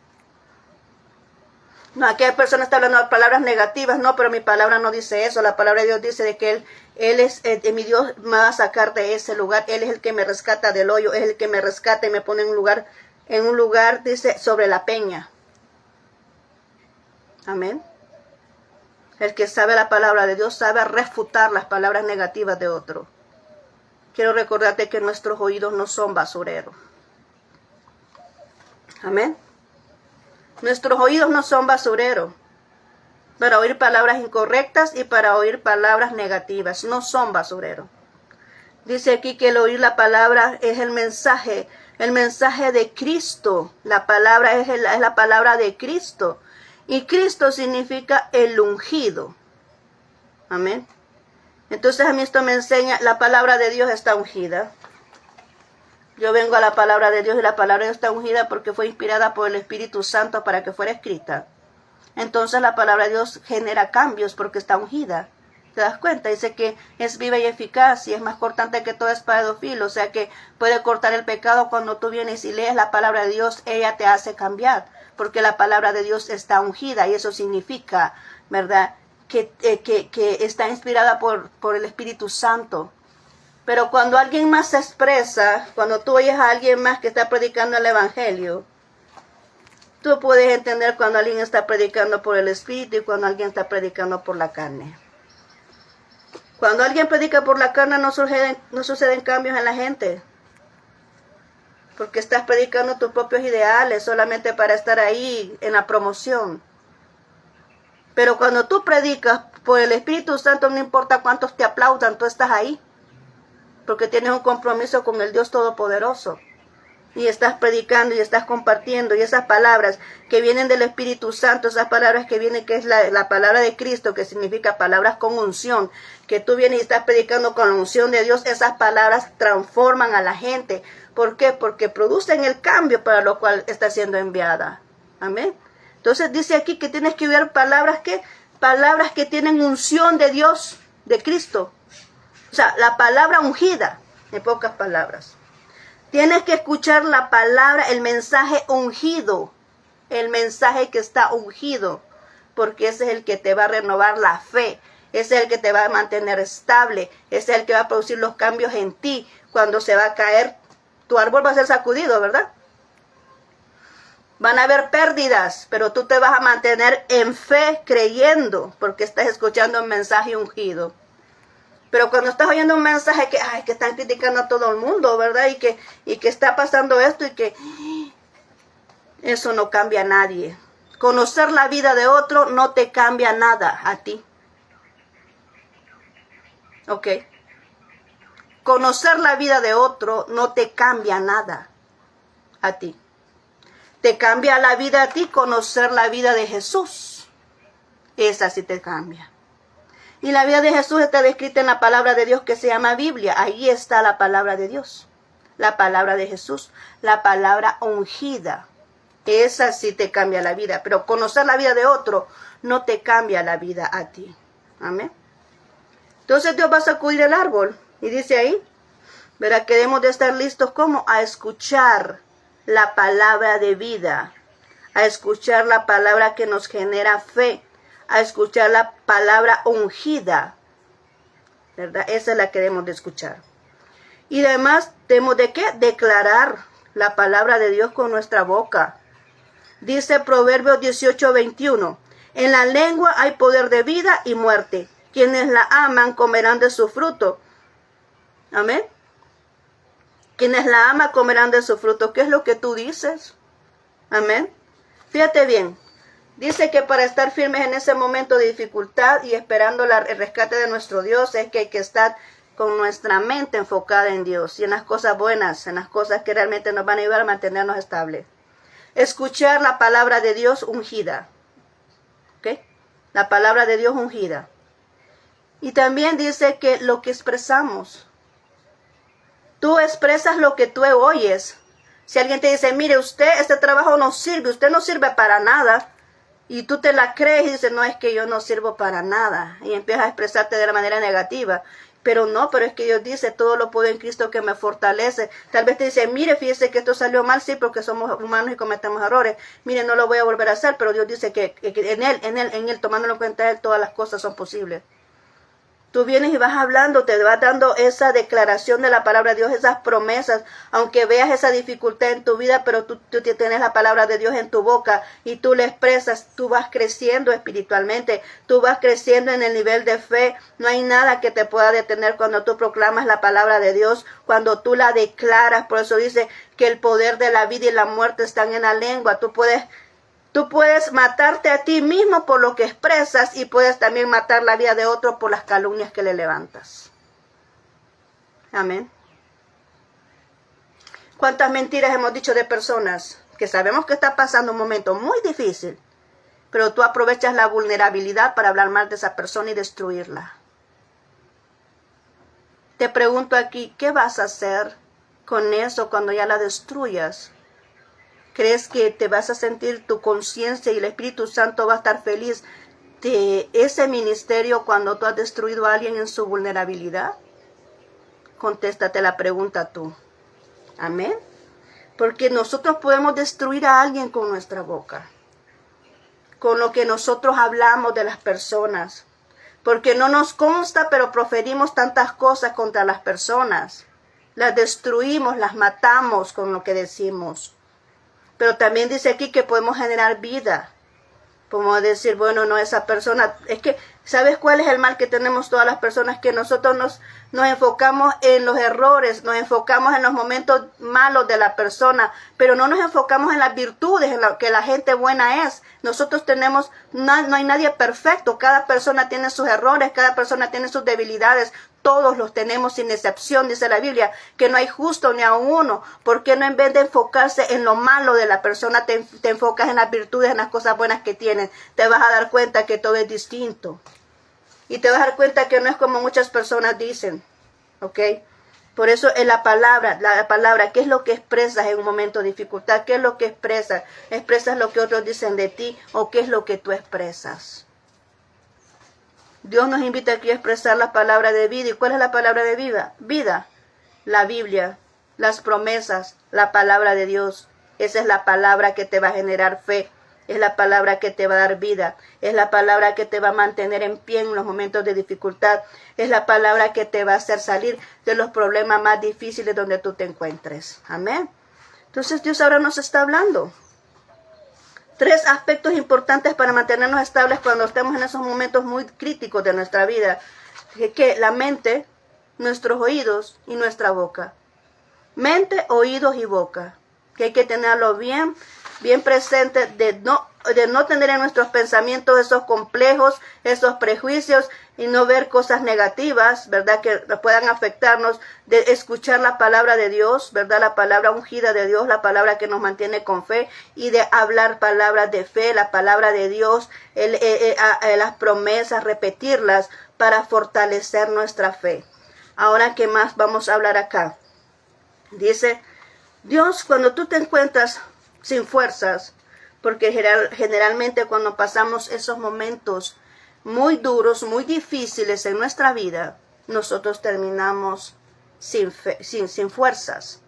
No, aquella persona está hablando de palabras negativas, no, pero mi palabra no dice eso. La palabra de Dios dice de que Él es, mi Dios me va a sacar de ese lugar. Él es el que me rescata del hoyo, es el que me rescata y me pone en un lugar, dice, sobre la peña. Amén. El que sabe la palabra de Dios sabe refutar las palabras negativas de otro. Quiero recordarte que nuestros oídos no son basureros. Amén. Nuestros oídos no son basureros. para oír palabras incorrectas y para oír palabras negativas. No son basureros. Dice aquí que el oír la palabra es el mensaje de Cristo. La palabra es la palabra de Cristo. Y Cristo significa el ungido. Amén. Entonces a mí esto me enseña, la palabra de Dios está ungida. Yo vengo a la palabra de Dios y la palabra de Dios está ungida porque fue inspirada por el Espíritu Santo para que fuera escrita. Entonces la palabra de Dios genera cambios porque está ungida. ¿Te das cuenta? Dice que es viva y eficaz y es más cortante que toda espada de dos filos. O sea que puede cortar el pecado. Cuando tú vienes y lees la palabra de Dios, ella te hace cambiar. Porque la palabra de Dios está ungida y eso significa, ¿verdad?, que está inspirada por el Espíritu Santo. Pero cuando alguien más se expresa, cuando tú oyes a alguien más que está predicando el Evangelio, tú puedes entender cuando alguien está predicando por el Espíritu y cuando alguien está predicando por la carne. Cuando alguien predica por la carne no suceden cambios en la gente. Porque estás predicando tus propios ideales solamente para estar ahí en la promoción. Pero cuando tú predicas por el Espíritu Santo, no importa cuántos te aplaudan, tú estás ahí. Porque tienes un compromiso con el Dios Todopoderoso. Y estás predicando y estás compartiendo. Y esas palabras que vienen del Espíritu Santo, esas palabras que vienen, que es la palabra de Cristo, que significa palabras con unción, que tú vienes y estás predicando con la unción de Dios, esas palabras transforman a la gente. ¿Por qué? Porque producen el cambio para lo cual está siendo enviada. Amén. Entonces dice aquí que tienes que ver palabras que tienen unción de Dios, de Cristo. O sea, la palabra ungida, en pocas palabras. Tienes que escuchar la palabra, el mensaje ungido, el mensaje que está ungido, porque ese es el que te va a renovar la fe, ese es el que te va a mantener estable, ese es el que va a producir los cambios en ti. Cuando se va a caer, tu árbol va a ser sacudido, ¿verdad? Van a haber pérdidas, pero tú te vas a mantener en fe creyendo, porque estás escuchando un mensaje ungido. Pero cuando estás oyendo un mensaje que están criticando a todo el mundo, ¿verdad? Y que está pasando esto y que eso no cambia a nadie. Conocer la vida de otro no te cambia nada a ti. ¿Ok? Conocer la vida de otro no te cambia nada a ti. Te cambia la vida a ti conocer la vida de Jesús. Esa sí te cambia. Y la vida de Jesús está descrita en la palabra de Dios que se llama Biblia. Ahí está la palabra de Dios. La palabra de Jesús. La palabra ungida. Esa sí te cambia la vida. Pero conocer la vida de otro no te cambia la vida a ti. Amén. Entonces Dios va a sacudir el árbol. Y dice ahí, verá que debemos de estar listos como a escuchar la palabra de vida. A escuchar la palabra que nos genera fe. A escuchar la palabra ungida, ¿verdad? Esa es la que debemos de escuchar. Y además, debemos de ¿qué? Declarar la palabra de Dios con nuestra boca. Dice Proverbios 18:21, en la lengua hay poder de vida y muerte. Quienes la aman comerán de su fruto. Amén. Quienes la aman comerán de su fruto. ¿Qué es lo que tú dices? Amén. Fíjate bien. Dice que para estar firmes en ese momento de dificultad y esperando el rescate de nuestro Dios es que hay que estar con nuestra mente enfocada en Dios y en las cosas buenas, en las cosas que realmente nos van a ayudar a mantenernos estables. Escuchar la palabra de Dios ungida. ¿Ok? La palabra de Dios ungida. Y también dice que lo que expresamos. Tú expresas lo que tú oyes. Si alguien te dice, mire, este trabajo no sirve, usted no sirve para nada. Y tú te la crees y dices, no, es que yo no sirvo para nada. Y empiezas a expresarte de la manera negativa. Pero no, pero es que Dios dice, todo lo puedo en Cristo que me fortalece. Tal vez te dice, mire, fíjese que esto salió mal, sí, porque somos humanos y cometemos errores. Mire, no lo voy a volver a hacer, pero Dios dice que en Él, tomándolo en cuenta Él, todas las cosas son posibles. Tú vienes y vas hablando, te vas dando esa declaración de la palabra de Dios, esas promesas, aunque veas esa dificultad en tu vida, pero tú tienes la palabra de Dios en tu boca y tú le expresas, tú vas creciendo espiritualmente, tú vas creciendo en el nivel de fe. No hay nada que te pueda detener cuando tú proclamas la palabra de Dios, cuando tú la declaras. Por eso dice que el poder de la vida y la muerte están en la lengua. Tú puedes Tú puedes matarte a ti mismo por lo que expresas y puedes también matar la vida de otro por las calumnias que le levantas. Amén. ¿Cuántas mentiras hemos dicho de personas que sabemos que está pasando un momento muy difícil, pero tú aprovechas la vulnerabilidad para hablar mal de esa persona y destruirla? Te pregunto aquí, ¿qué vas a hacer con eso cuando ya la destruyas? ¿Crees que te vas a sentir tu conciencia y el Espíritu Santo va a estar feliz de ese ministerio cuando tú has destruido a alguien en su vulnerabilidad? Contéstate la pregunta tú. Amén. Porque nosotros podemos destruir a alguien con nuestra boca, con lo que nosotros hablamos de las personas. Porque no nos consta, pero proferimos tantas cosas contra las personas. Las destruimos, las matamos con lo que decimos. Pero también dice aquí que podemos generar vida. Podemos decir, bueno, no, esa persona... Es que, ¿sabes cuál es el mal que tenemos todas las personas? Que nosotros nos enfocamos en los errores, nos enfocamos en los momentos malos de la persona, pero no nos enfocamos en las virtudes, en lo que la gente buena es. Nosotros tenemos, no hay nadie perfecto, cada persona tiene sus errores, cada persona tiene sus debilidades. Todos los tenemos sin excepción, dice la Biblia, que no hay justo ni a uno. ¿Por qué no en vez de enfocarse en lo malo de la persona, te enfocas en las virtudes, en las cosas buenas que tienen? Te vas a dar cuenta que todo es distinto. Y te vas a dar cuenta que no es como muchas personas dicen, ¿ok? Por eso en la palabra, ¿qué es lo que expresas en un momento de dificultad? ¿Qué es lo que expresas? ¿Expresas lo que otros dicen de ti o qué es lo que tú expresas? Dios nos invita aquí a expresar la palabra de vida. ¿Y cuál es la palabra de vida? Vida, la Biblia, las promesas, la palabra de Dios. Esa es la palabra que te va a generar fe. Es la palabra que te va a dar vida. Es la palabra que te va a mantener en pie en los momentos de dificultad. Es la palabra que te va a hacer salir de los problemas más difíciles donde tú te encuentres. Amén. Entonces Dios ahora nos está hablando. 3 aspectos importantes para mantenernos estables cuando estemos en esos momentos muy críticos de nuestra vida. Que la mente, nuestros oídos y nuestra boca. Mente, oídos y boca. Que hay que tenerlo bien presente de no tener en nuestros pensamientos esos complejos, esos prejuicios y no ver cosas negativas, ¿verdad? Que puedan afectarnos, de escuchar la palabra de Dios, ¿verdad? La palabra ungida de Dios, la palabra que nos mantiene con fe y de hablar palabras de fe, la palabra de Dios, las promesas, repetirlas para fortalecer nuestra fe. Ahora, ¿qué más vamos a hablar acá? Dice, Dios, cuando tú te encuentras sin fuerzas, porque generalmente cuando pasamos esos momentos muy duros, muy difíciles en nuestra vida, nosotros terminamos sin fuerzas.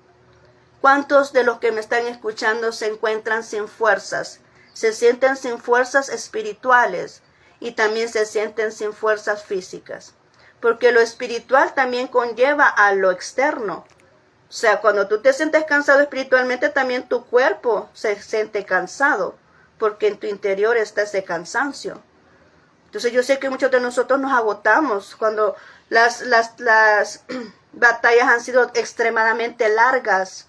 ¿Cuántos de los que me están escuchando se encuentran sin fuerzas? Se sienten sin fuerzas espirituales y también se sienten sin fuerzas físicas, porque lo espiritual también conlleva a lo externo. O sea, cuando tú te sientes cansado espiritualmente, también tu cuerpo se siente cansado, porque en tu interior está ese cansancio. Entonces yo sé que muchos de nosotros nos agotamos cuando las batallas han sido extremadamente largas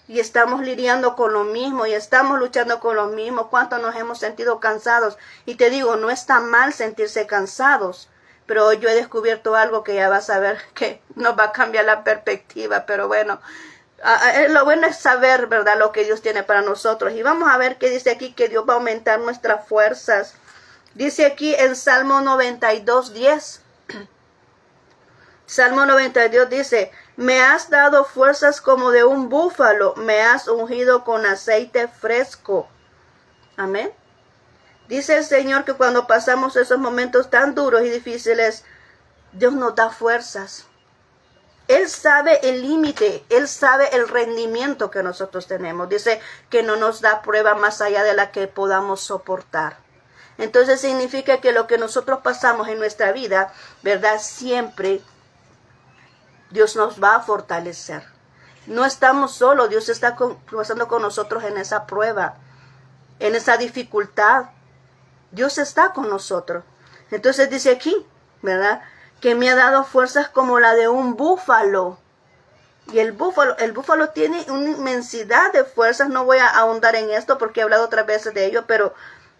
y estamos lidiando con lo mismo y estamos luchando con lo mismo. ¿Cuánto nos hemos sentido cansados? Y te digo, no está mal sentirse cansados. Pero hoy yo he descubierto algo que ya vas a ver que nos va a cambiar la perspectiva. Pero bueno, lo bueno es saber, ¿verdad?, lo que Dios tiene para nosotros. Y vamos a ver qué dice aquí, que Dios va a aumentar nuestras fuerzas. Dice aquí en Salmo 92:10. Salmo 92 dice, me has dado fuerzas como de un búfalo, me has ungido con aceite fresco. Amén. Dice el Señor que cuando pasamos esos momentos tan duros y difíciles, Dios nos da fuerzas. Él sabe el límite, Él sabe el rendimiento que nosotros tenemos. Dice que no nos da prueba más allá de la que podamos soportar. Entonces significa que lo que nosotros pasamos en nuestra vida, ¿verdad? Siempre Dios nos va a fortalecer. No estamos solos, Dios está pasando con nosotros en esa prueba, en esa dificultad. Dios está con nosotros. Entonces dice aquí, ¿verdad?, que me ha dado fuerzas como la de un búfalo. Y el búfalo tiene una inmensidad de fuerzas. No voy a ahondar en esto porque he hablado otras veces de ello, pero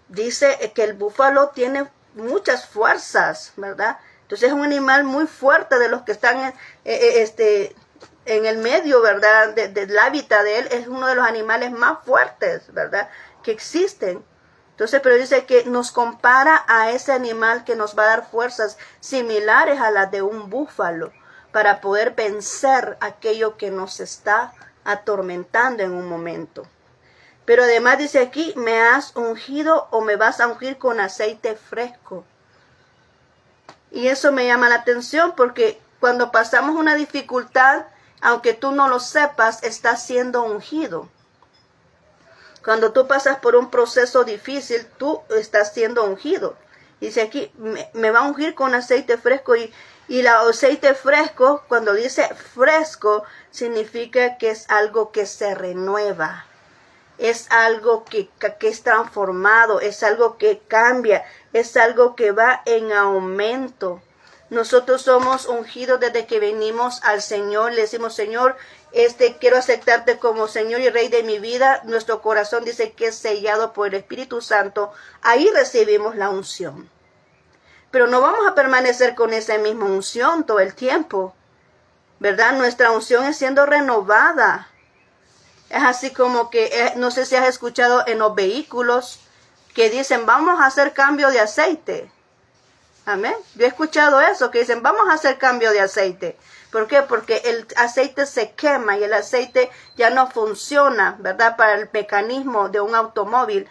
dice que el búfalo tiene muchas fuerzas, ¿verdad? Entonces es un animal muy fuerte, de los que están en el medio, ¿verdad? Del hábitat de él. Es uno de los animales más fuertes, ¿verdad?, que existen. Entonces, pero dice que nos compara a ese animal que nos va a dar fuerzas similares a las de un búfalo, para poder vencer aquello que nos está atormentando en un momento. Pero además dice aquí, me has ungido o me vas a ungir con aceite fresco. Y eso me llama la atención, porque cuando pasamos una dificultad, aunque tú no lo sepas, estás siendo ungido. Cuando tú pasas por un proceso difícil, tú estás siendo ungido. Dice aquí, me va a ungir con aceite fresco. Y el aceite fresco, cuando dice fresco, significa que es algo que se renueva. Es algo que es transformado, es algo que cambia, es algo que va en aumento. Nosotros somos ungidos desde que venimos al Señor. Le decimos, Señor, quiero aceptarte como Señor y Rey de mi vida. Nuestro corazón dice que es sellado por el Espíritu Santo. Ahí recibimos la unción. Pero no vamos a permanecer con esa misma unción todo el tiempo, ¿verdad? Nuestra unción es siendo renovada. Es así como que, no sé si has escuchado en los vehículos que dicen, vamos a hacer cambio de aceite. Amén. Yo he escuchado eso, que dicen, vamos a hacer cambio de aceite. ¿Por qué? Porque el aceite se quema y el aceite ya no funciona, ¿verdad?, para el mecanismo de un automóvil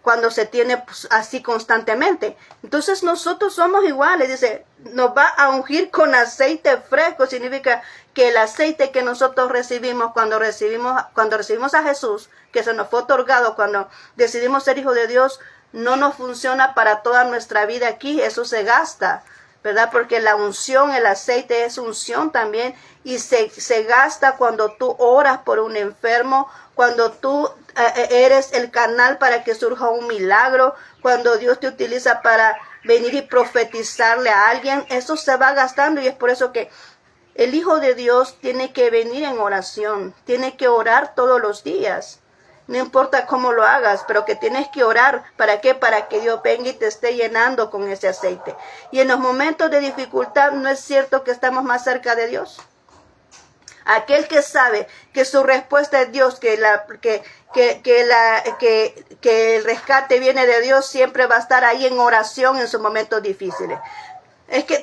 cuando se tiene pues, así constantemente. Entonces nosotros somos iguales. Dice, nos va a ungir con aceite fresco. Significa que el aceite que nosotros recibimos cuando recibimos a Jesús, que se nos fue otorgado cuando decidimos ser hijos de Dios, no nos funciona para toda nuestra vida aquí. Eso se gasta, ¿verdad? Porque la unción, el aceite es unción también, y se gasta cuando tú oras por un enfermo, cuando tú eres el canal para que surja un milagro, cuando Dios te utiliza para venir y profetizarle a alguien. Eso se va gastando, y es por eso que el Hijo de Dios tiene que venir en oración, tiene que orar todos los días. No importa cómo lo hagas, pero que tienes que orar. ¿Para qué? Para que Dios venga y te esté llenando con ese aceite. Y en los momentos de dificultad, ¿no es cierto que estamos más cerca de Dios? Aquel que sabe que su respuesta es Dios, que el rescate viene de Dios, siempre va a estar ahí en oración en sus momentos difíciles. Es que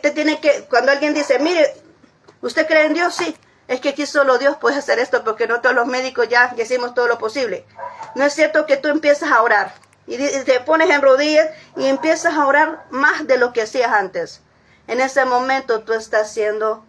cuando alguien dice, mire, ¿usted cree en Dios? Sí. Es que aquí solo Dios puede hacer esto, porque no todos los médicos ya hicimos todo lo posible. No es cierto que tú empiezas a orar y te pones en rodillas y empiezas a orar más de lo que hacías antes. En ese momento tú estás siendo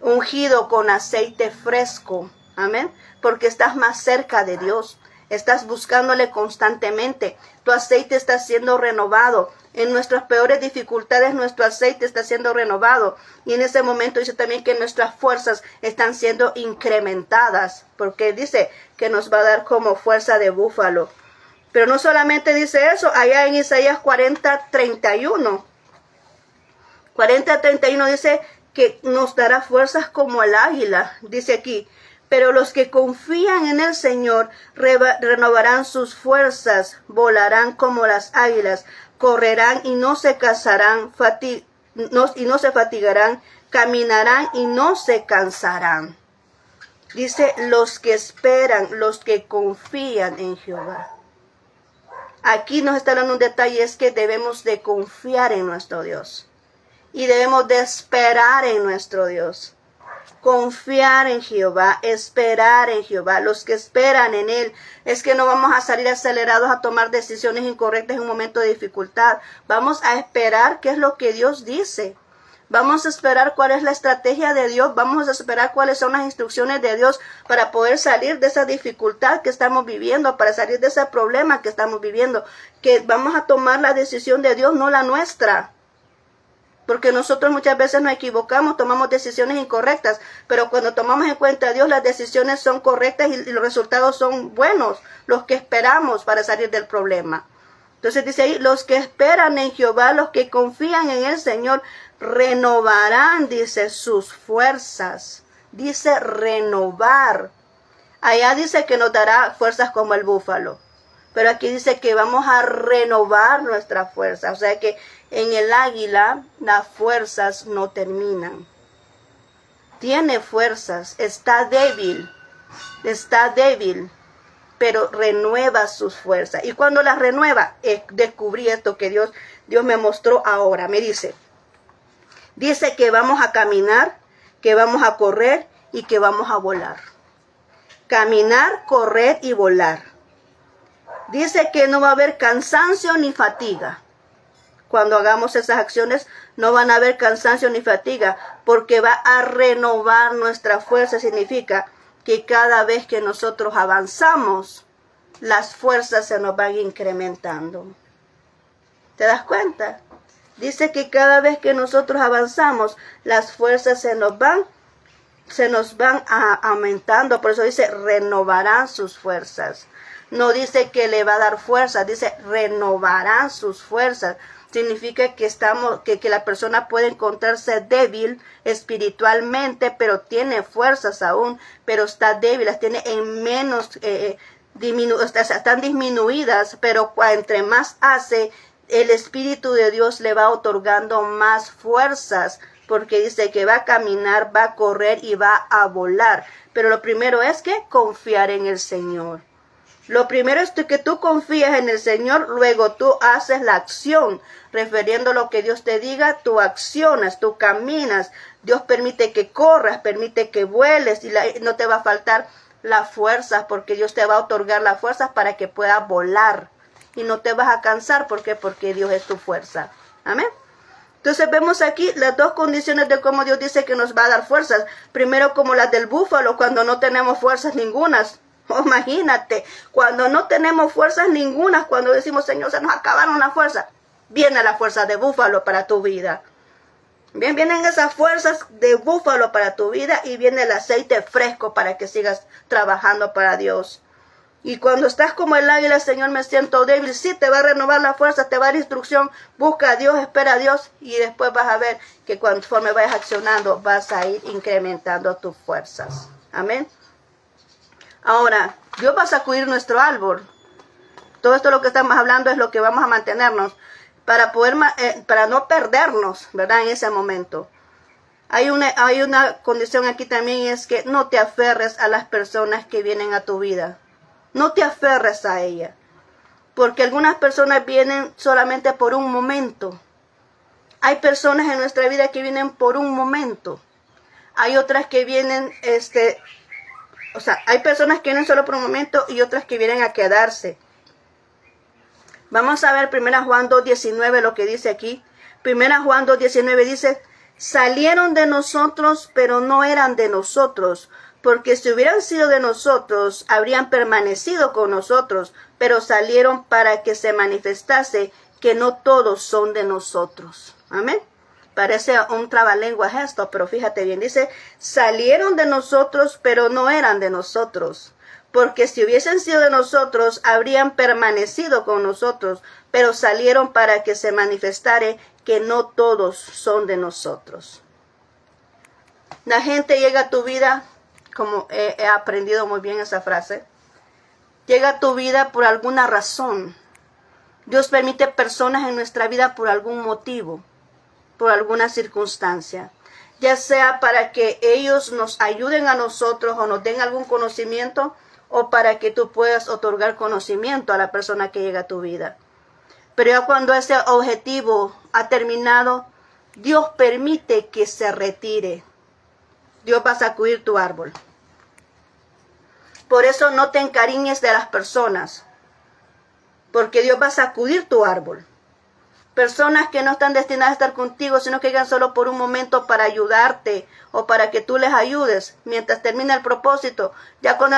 ungido con aceite fresco. Amén. Porque estás más cerca de Dios. Estás buscándole constantemente. Tu aceite está siendo renovado. En nuestras peores dificultades, nuestro aceite está siendo renovado. Y en ese momento dice también que nuestras fuerzas están siendo incrementadas. Porque dice que nos va a dar como fuerza de búfalo. Pero no solamente dice eso. Allá en Isaías 40:31. 40:31 dice que nos dará fuerzas como el águila. Dice aquí. Pero los que confían en el Señor renovarán sus fuerzas, volarán como las águilas, correrán y no se cansarán, y no se fatigarán, caminarán y no se cansarán. Dice los que esperan, los que confían en Jehová. Aquí nos está dando un detalle, es que debemos de confiar en nuestro Dios. Y debemos de esperar en nuestro Dios. Confiar en Jehová, esperar en Jehová. Los que esperan en Él, es que no vamos a salir acelerados a tomar decisiones incorrectas en un momento de dificultad. Vamos a esperar qué es lo que Dios dice. Vamos a esperar cuál es la estrategia de Dios. Vamos a esperar cuáles son las instrucciones de Dios para poder salir de esa dificultad que estamos viviendo, para salir de ese problema que estamos viviendo. Que vamos a tomar la decisión de Dios, no la nuestra. Porque nosotros muchas veces nos equivocamos, tomamos decisiones incorrectas, pero cuando tomamos en cuenta a Dios, las decisiones son correctas y los resultados son buenos, los que esperamos para salir del problema. Entonces dice ahí, los que esperan en Jehová, los que confían en el Señor, renovarán, dice, sus fuerzas. dice renovar. Allá dice que nos dará fuerzas como el búfalo, pero aquí dice que vamos a renovar nuestra fuerza. O sea que en el águila las fuerzas no terminan. Tiene fuerzas, está débil, pero renueva sus fuerzas. Y cuando las renueva, descubrí esto que Dios me mostró ahora. Me dice que vamos a caminar, que vamos a correr y que vamos a volar. Caminar, correr y volar. Dice que no va a haber cansancio ni fatiga. Cuando hagamos esas acciones no van a haber cansancio ni fatiga, porque va a renovar nuestra fuerza. Significa que cada vez que nosotros avanzamos, las fuerzas se nos van incrementando. ¿Te das cuenta? Dice que cada vez que nosotros avanzamos, las fuerzas se nos van aumentando. Por eso dice, renovarán sus fuerzas. No dice que le va a dar fuerza, dice renovarán sus fuerzas. Significa que que la persona puede encontrarse débil espiritualmente, pero tiene fuerzas aún, pero está débil, las tiene en menos, están disminuidas, pero entre más hace, el Espíritu de Dios le va otorgando más fuerzas, porque dice que va a caminar, va a correr y va a volar. Pero lo primero es que confiar en el Señor. Lo primero es que tú confías en el Señor, luego tú haces la acción. Refiriendo a lo que Dios te diga, tú accionas, tú caminas. Dios permite que corras, permite que vueles y no te va a faltar las fuerzas, porque Dios te va a otorgar las fuerzas para que puedas volar. Y no te vas a cansar, ¿por qué? Porque Dios es tu fuerza. Amén. Entonces vemos aquí las dos condiciones de cómo Dios dice que nos va a dar fuerzas. Primero, como las del búfalo, cuando no tenemos fuerzas ningunas. Oh, imagínate, cuando no tenemos fuerzas ninguna, cuando decimos, Señor, se nos acabaron las fuerzas, viene la fuerza de búfalo para tu vida. Bien, vienen esas fuerzas de búfalo para tu vida y viene el aceite fresco para que sigas trabajando para Dios. Y cuando estás como el águila, Señor, me siento débil, sí, te va a renovar la fuerza, te va a dar instrucción, busca a Dios, espera a Dios y después vas a ver que conforme vayas accionando vas a ir incrementando tus fuerzas. Amén. Ahora, Dios va a sacudir nuestro árbol. Todo esto lo que estamos hablando es lo que vamos a mantenernos para no perdernos, ¿verdad? En ese momento. Hay una condición aquí también y es que no te aferres a las personas que vienen a tu vida. No te aferres a ellas. Porque algunas personas vienen solamente por un momento. Hay personas en nuestra vida que vienen por un momento. Hay otras que vienen, hay personas que vienen solo por un momento y otras que vienen a quedarse. Vamos a ver 1 Juan 2:19 lo que dice aquí. 1 Juan 2:19 dice, salieron de nosotros, pero no eran de nosotros, porque si hubieran sido de nosotros, habrían permanecido con nosotros, pero salieron para que se manifestase que no todos son de nosotros. Amén. Parece un trabalenguas esto, pero fíjate bien, dice, salieron de nosotros, pero no eran de nosotros. Porque si hubiesen sido de nosotros, habrían permanecido con nosotros, pero salieron para que se manifestare que no todos son de nosotros. La gente llega a tu vida, como he aprendido muy bien esa frase, llega a tu vida por alguna razón. Dios permite personas en nuestra vida por algún motivo, por alguna circunstancia, ya sea para que ellos nos ayuden a nosotros o nos den algún conocimiento, o para que tú puedas otorgar conocimiento a la persona que llega a tu vida. Pero ya cuando ese objetivo ha terminado, Dios permite que se retire. Dios va a sacudir tu árbol. Por eso no te encariñes de las personas, porque Dios va a sacudir tu árbol. Personas que no están destinadas a estar contigo, sino que llegan solo por un momento para ayudarte o para que tú les ayudes mientras termina el propósito. Ya cuando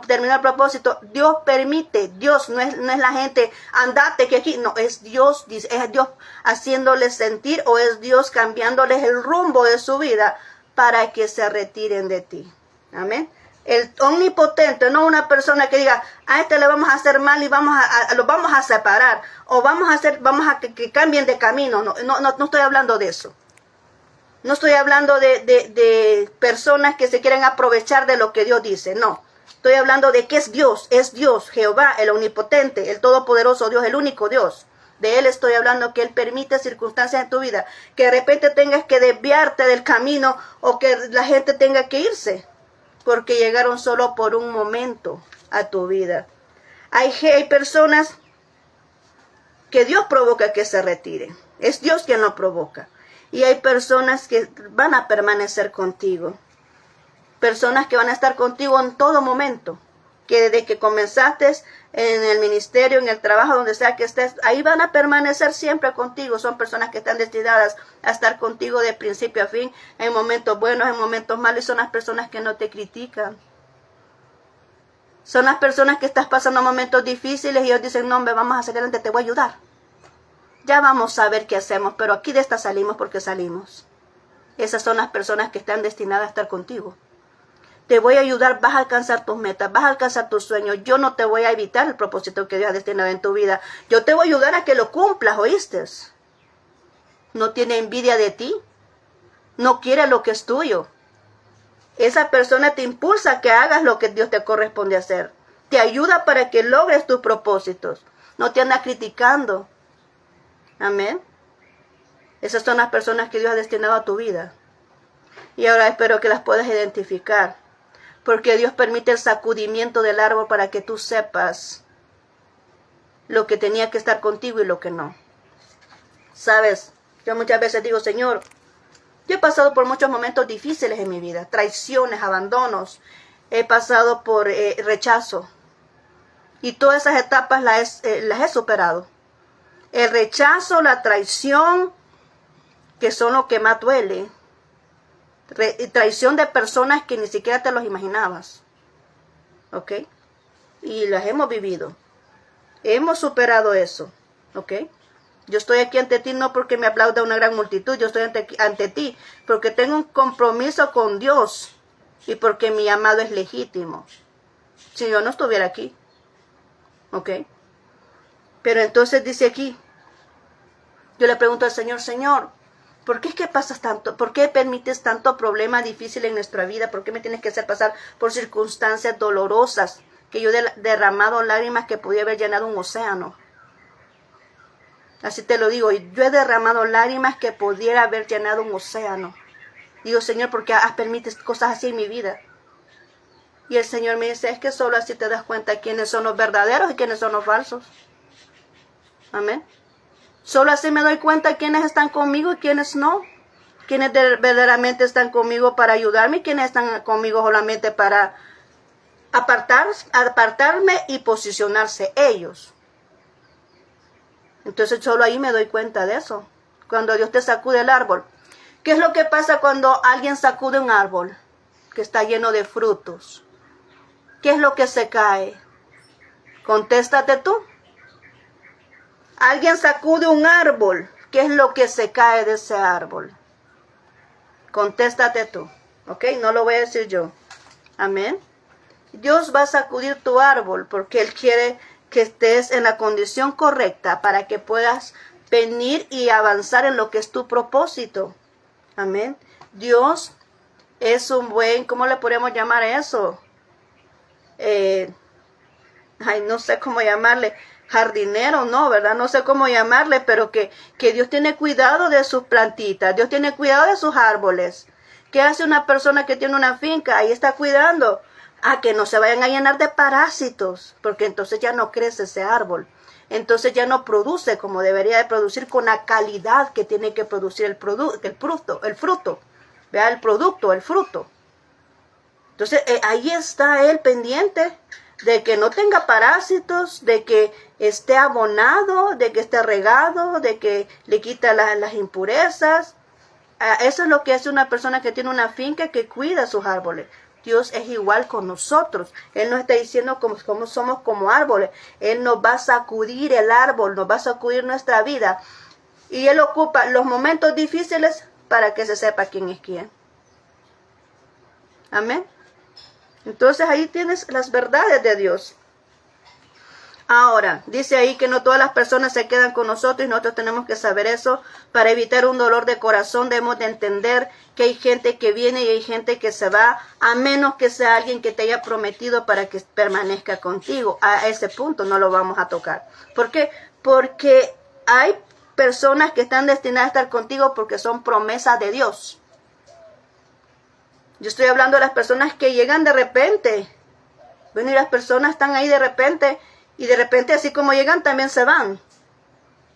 termina el propósito, Dios permite. Dios no es la gente, andate que aquí. No, es Dios haciéndoles sentir o es Dios cambiándoles el rumbo de su vida para que se retiren de ti. Amén. El omnipotente, no una persona que diga, a este le vamos a hacer mal y los vamos a separar, o vamos a que cambien de camino. No estoy hablando de eso. No estoy hablando de personas que se quieren aprovechar de lo que Dios dice, no. Estoy hablando de que es Dios, Jehová, el omnipotente, el todopoderoso Dios, el único Dios. De Él estoy hablando, que Él permite circunstancias en tu vida, que de repente tengas que desviarte del camino o que la gente tenga que irse, porque llegaron solo por un momento a tu vida. Hay personas que Dios provoca que se retiren. Es Dios quien lo provoca. Y hay personas que van a permanecer contigo. Personas que van a estar contigo en todo momento. Que desde que comenzaste en el ministerio, en el trabajo, donde sea que estés, ahí van a permanecer siempre contigo. Son personas que están destinadas a estar contigo de principio a fin, en momentos buenos, en momentos malos. Y son las personas que no te critican. Son las personas que estás pasando momentos difíciles y ellos dicen, no, hombre, vamos a salir adelante, te voy a ayudar. Ya vamos a ver qué hacemos, pero aquí de esta salimos porque salimos. Esas son las personas que están destinadas a estar contigo. Te voy a ayudar, vas a alcanzar tus metas, vas a alcanzar tus sueños. Yo no te voy a evitar el propósito que Dios ha destinado en tu vida. Yo te voy a ayudar a que lo cumplas, ¿oíste? No tiene envidia de ti. No quiere lo que es tuyo. Esa persona te impulsa a que hagas lo que Dios te corresponde hacer. Te ayuda para que logres tus propósitos. No te anda criticando. Amén. Esas son las personas que Dios ha destinado a tu vida. Y ahora espero que las puedas identificar. Porque Dios permite el sacudimiento del árbol para que tú sepas lo que tenía que estar contigo y lo que no. Sabes, yo muchas veces digo, Señor, yo he pasado por muchos momentos difíciles en mi vida. Traiciones, abandonos. He pasado por rechazo. Y todas esas etapas las he superado. El rechazo, la traición, que son lo que más duele. Traición de personas que ni siquiera te los imaginabas. ¿Ok? Y las hemos vivido. Hemos superado eso. ¿Ok? Yo estoy aquí ante ti no porque me aplauda una gran multitud. Yo estoy ante ti porque tengo un compromiso con Dios. Y porque mi amado es legítimo. Si yo no estuviera aquí. ¿Ok? Pero entonces dice aquí, yo le pregunto al Señor, Señor, ¿por qué es que pasas tanto? ¿Por qué permites tanto problema difícil en nuestra vida? ¿Por qué me tienes que hacer pasar por circunstancias dolorosas? Que yo he derramado lágrimas que podía haber llenado un océano. Así te lo digo, yo he derramado lágrimas que pudiera haber llenado un océano. Digo, Señor, ¿por qué permites cosas así en mi vida? Y el Señor me dice, es que solo así te das cuenta quiénes son los verdaderos y quiénes son los falsos. Amén. Solo así me doy cuenta quiénes están conmigo y quiénes no. Quiénes verdaderamente están conmigo para ayudarme y quiénes están conmigo solamente para apartarme y posicionarse ellos. Entonces solo ahí me doy cuenta de eso. Cuando Dios te sacude el árbol. ¿Qué es lo que pasa cuando alguien sacude un árbol que está lleno de frutos? ¿Qué es lo que se cae? Contéstate tú. Alguien sacude un árbol. ¿Qué es lo que se cae de ese árbol? Contéstate tú. ¿Ok? No lo voy a decir yo. Amén. Dios va a sacudir tu árbol porque Él quiere que estés en la condición correcta para que puedas venir y avanzar en lo que es tu propósito. Amén. Dios es un buen, ¿cómo le podemos llamar a eso? No sé cómo llamarle. Jardinero, no, ¿verdad? No sé cómo llamarle, pero que Dios tiene cuidado de sus plantitas, Dios tiene cuidado de sus árboles. ¿Qué hace una persona que tiene una finca? Ahí está cuidando a que no se vayan a llenar de parásitos, porque entonces ya no crece ese árbol. Entonces ya no produce como debería de producir con la calidad que tiene que producir el fruto, vea, el producto, el fruto. Entonces ahí está él pendiente de que no tenga parásitos, de que esté abonado, de que esté regado, de que le quita las impurezas. Eso es lo que hace una persona que tiene una finca que cuida sus árboles. Dios es igual con nosotros. Él nos está diciendo cómo somos como árboles. Él nos va a sacudir el árbol, nos va a sacudir nuestra vida. Y Él ocupa los momentos difíciles para que se sepa quién es quién. Amén. Entonces ahí tienes las verdades de Dios. Ahora, dice ahí que no todas las personas se quedan con nosotros y nosotros tenemos que saber eso. Para evitar un dolor de corazón debemos de entender que hay gente que viene y hay gente que se va, a menos que sea alguien que te haya prometido para que permanezca contigo. A ese punto no lo vamos a tocar. ¿Por qué? Porque hay personas que están destinadas a estar contigo porque son promesas de Dios. Yo estoy hablando de las personas que llegan de repente. Bueno, y las personas están ahí de repente. Y de repente, así como llegan, también se van.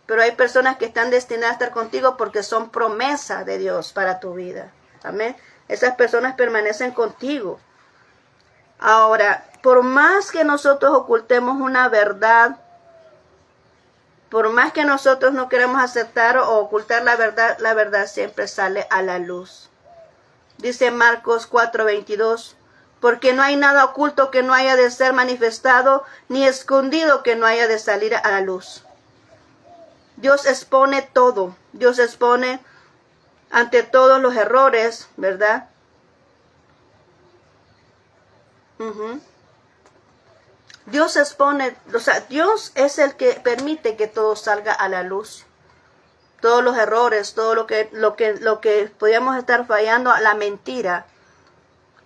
Pero hay personas que están destinadas a estar contigo porque son promesas de Dios para tu vida. Amén. Esas personas permanecen contigo. Ahora, por más que nosotros ocultemos una verdad, por más que nosotros no queramos aceptar o ocultar la verdad siempre sale a la luz. Dice Marcos 4:22. Porque no hay nada oculto que no haya de ser manifestado, ni escondido que no haya de salir a la luz. Dios expone todo. Dios expone ante todos los errores, ¿verdad? Dios expone, o sea, Dios es el que permite que todo salga a la luz. Todos los errores, todo lo que podíamos estar fallando, la mentira.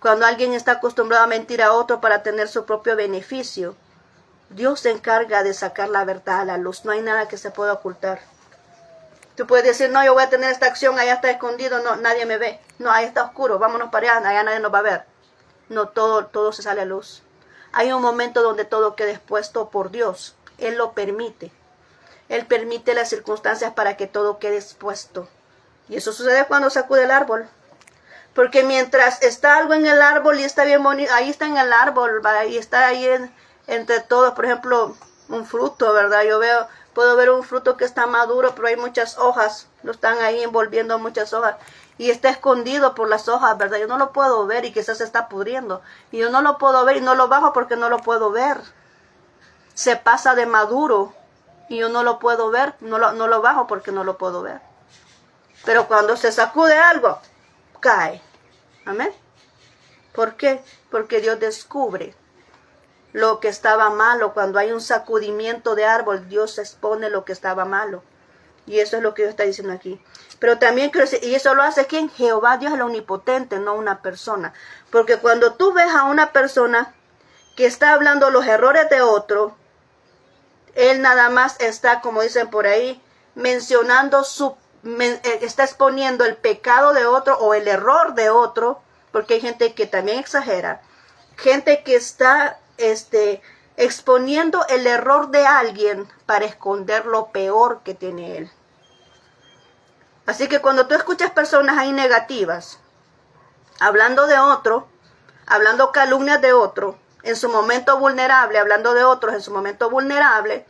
Cuando alguien está acostumbrado a mentir a otro para tener su propio beneficio, Dios se encarga de sacar la verdad a la luz. No hay nada que se pueda ocultar. Tú puedes decir, no, yo voy a tener esta acción, allá está escondido, no, nadie me ve. No, ahí está oscuro, vámonos para allá nadie nos va a ver. No, todo se sale a luz. Hay un momento donde todo queda expuesto por Dios. Él lo permite. Él permite las circunstancias para que todo quede expuesto. Y eso sucede cuando sacude el árbol. Porque mientras está algo en el árbol y está bien bonito, ahí está en el árbol, y está ahí entre todos, por ejemplo, un fruto, ¿verdad? Puedo ver un fruto que está maduro, pero hay muchas hojas, lo están ahí envolviendo muchas hojas, y está escondido por las hojas, ¿verdad? Yo no lo puedo ver y quizás se está pudriendo, y yo no lo puedo ver y no lo bajo porque no lo puedo ver. Se pasa de maduro y yo no lo puedo ver, no lo bajo porque no lo puedo ver. Pero cuando se sacude algo, cae. Amén. ¿Por qué? Porque Dios descubre lo que estaba malo. Cuando hay un sacudimiento de árbol, Dios expone lo que estaba malo. Y eso es lo que Dios está diciendo aquí. Pero también quiero decir, y eso lo hace ¿quién? Jehová, Dios el omnipotente, no una persona. Porque cuando tú ves a una persona que está hablando los errores de otro, él nada más está, como dicen por ahí, mencionando está exponiendo el pecado de otro o el error de otro, porque hay gente que también exagera, gente que está exponiendo el error de alguien para esconder lo peor que tiene él. Así que cuando tú escuchas personas ahí negativas, hablando de otro, hablando calumnias de otro, en su momento vulnerable, hablando de otros en su momento vulnerable,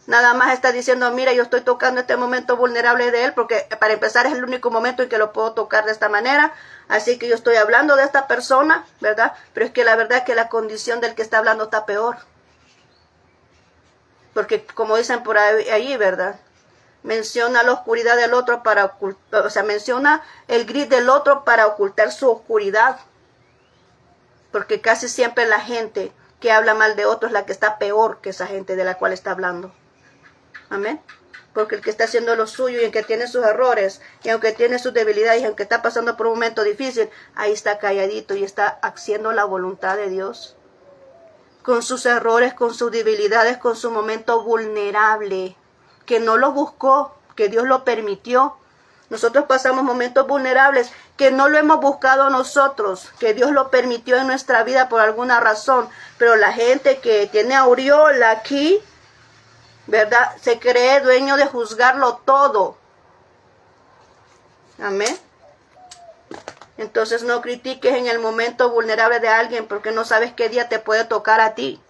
nada más está diciendo, mira, yo estoy tocando este momento vulnerable de él, porque para empezar es el único momento en que lo puedo tocar de esta manera, así que yo estoy hablando de esta persona, ¿verdad? Pero es que la verdad es que la condición del que está hablando está peor. Porque como dicen por ahí, ¿verdad? Menciona la oscuridad del otro para ocultar, o sea, menciona el gris del otro para ocultar su oscuridad. Porque casi siempre la gente que habla mal de otro es la que está peor que esa gente de la cual está hablando. Amén. Porque el que está haciendo lo suyo y el que tiene sus errores, y aunque tiene sus debilidades, y aunque está pasando por un momento difícil, ahí está calladito y está haciendo la voluntad de Dios. Con sus errores, con sus debilidades, con su momento vulnerable, que no lo buscó, que Dios lo permitió. Nosotros pasamos momentos vulnerables que no lo hemos buscado nosotros, que Dios lo permitió en nuestra vida por alguna razón. Pero la gente que tiene aureola aquí, ¿verdad? Se cree dueño de juzgarlo todo. Amén. Entonces no critiques en el momento vulnerable de alguien porque no sabes qué día te puede tocar a ti.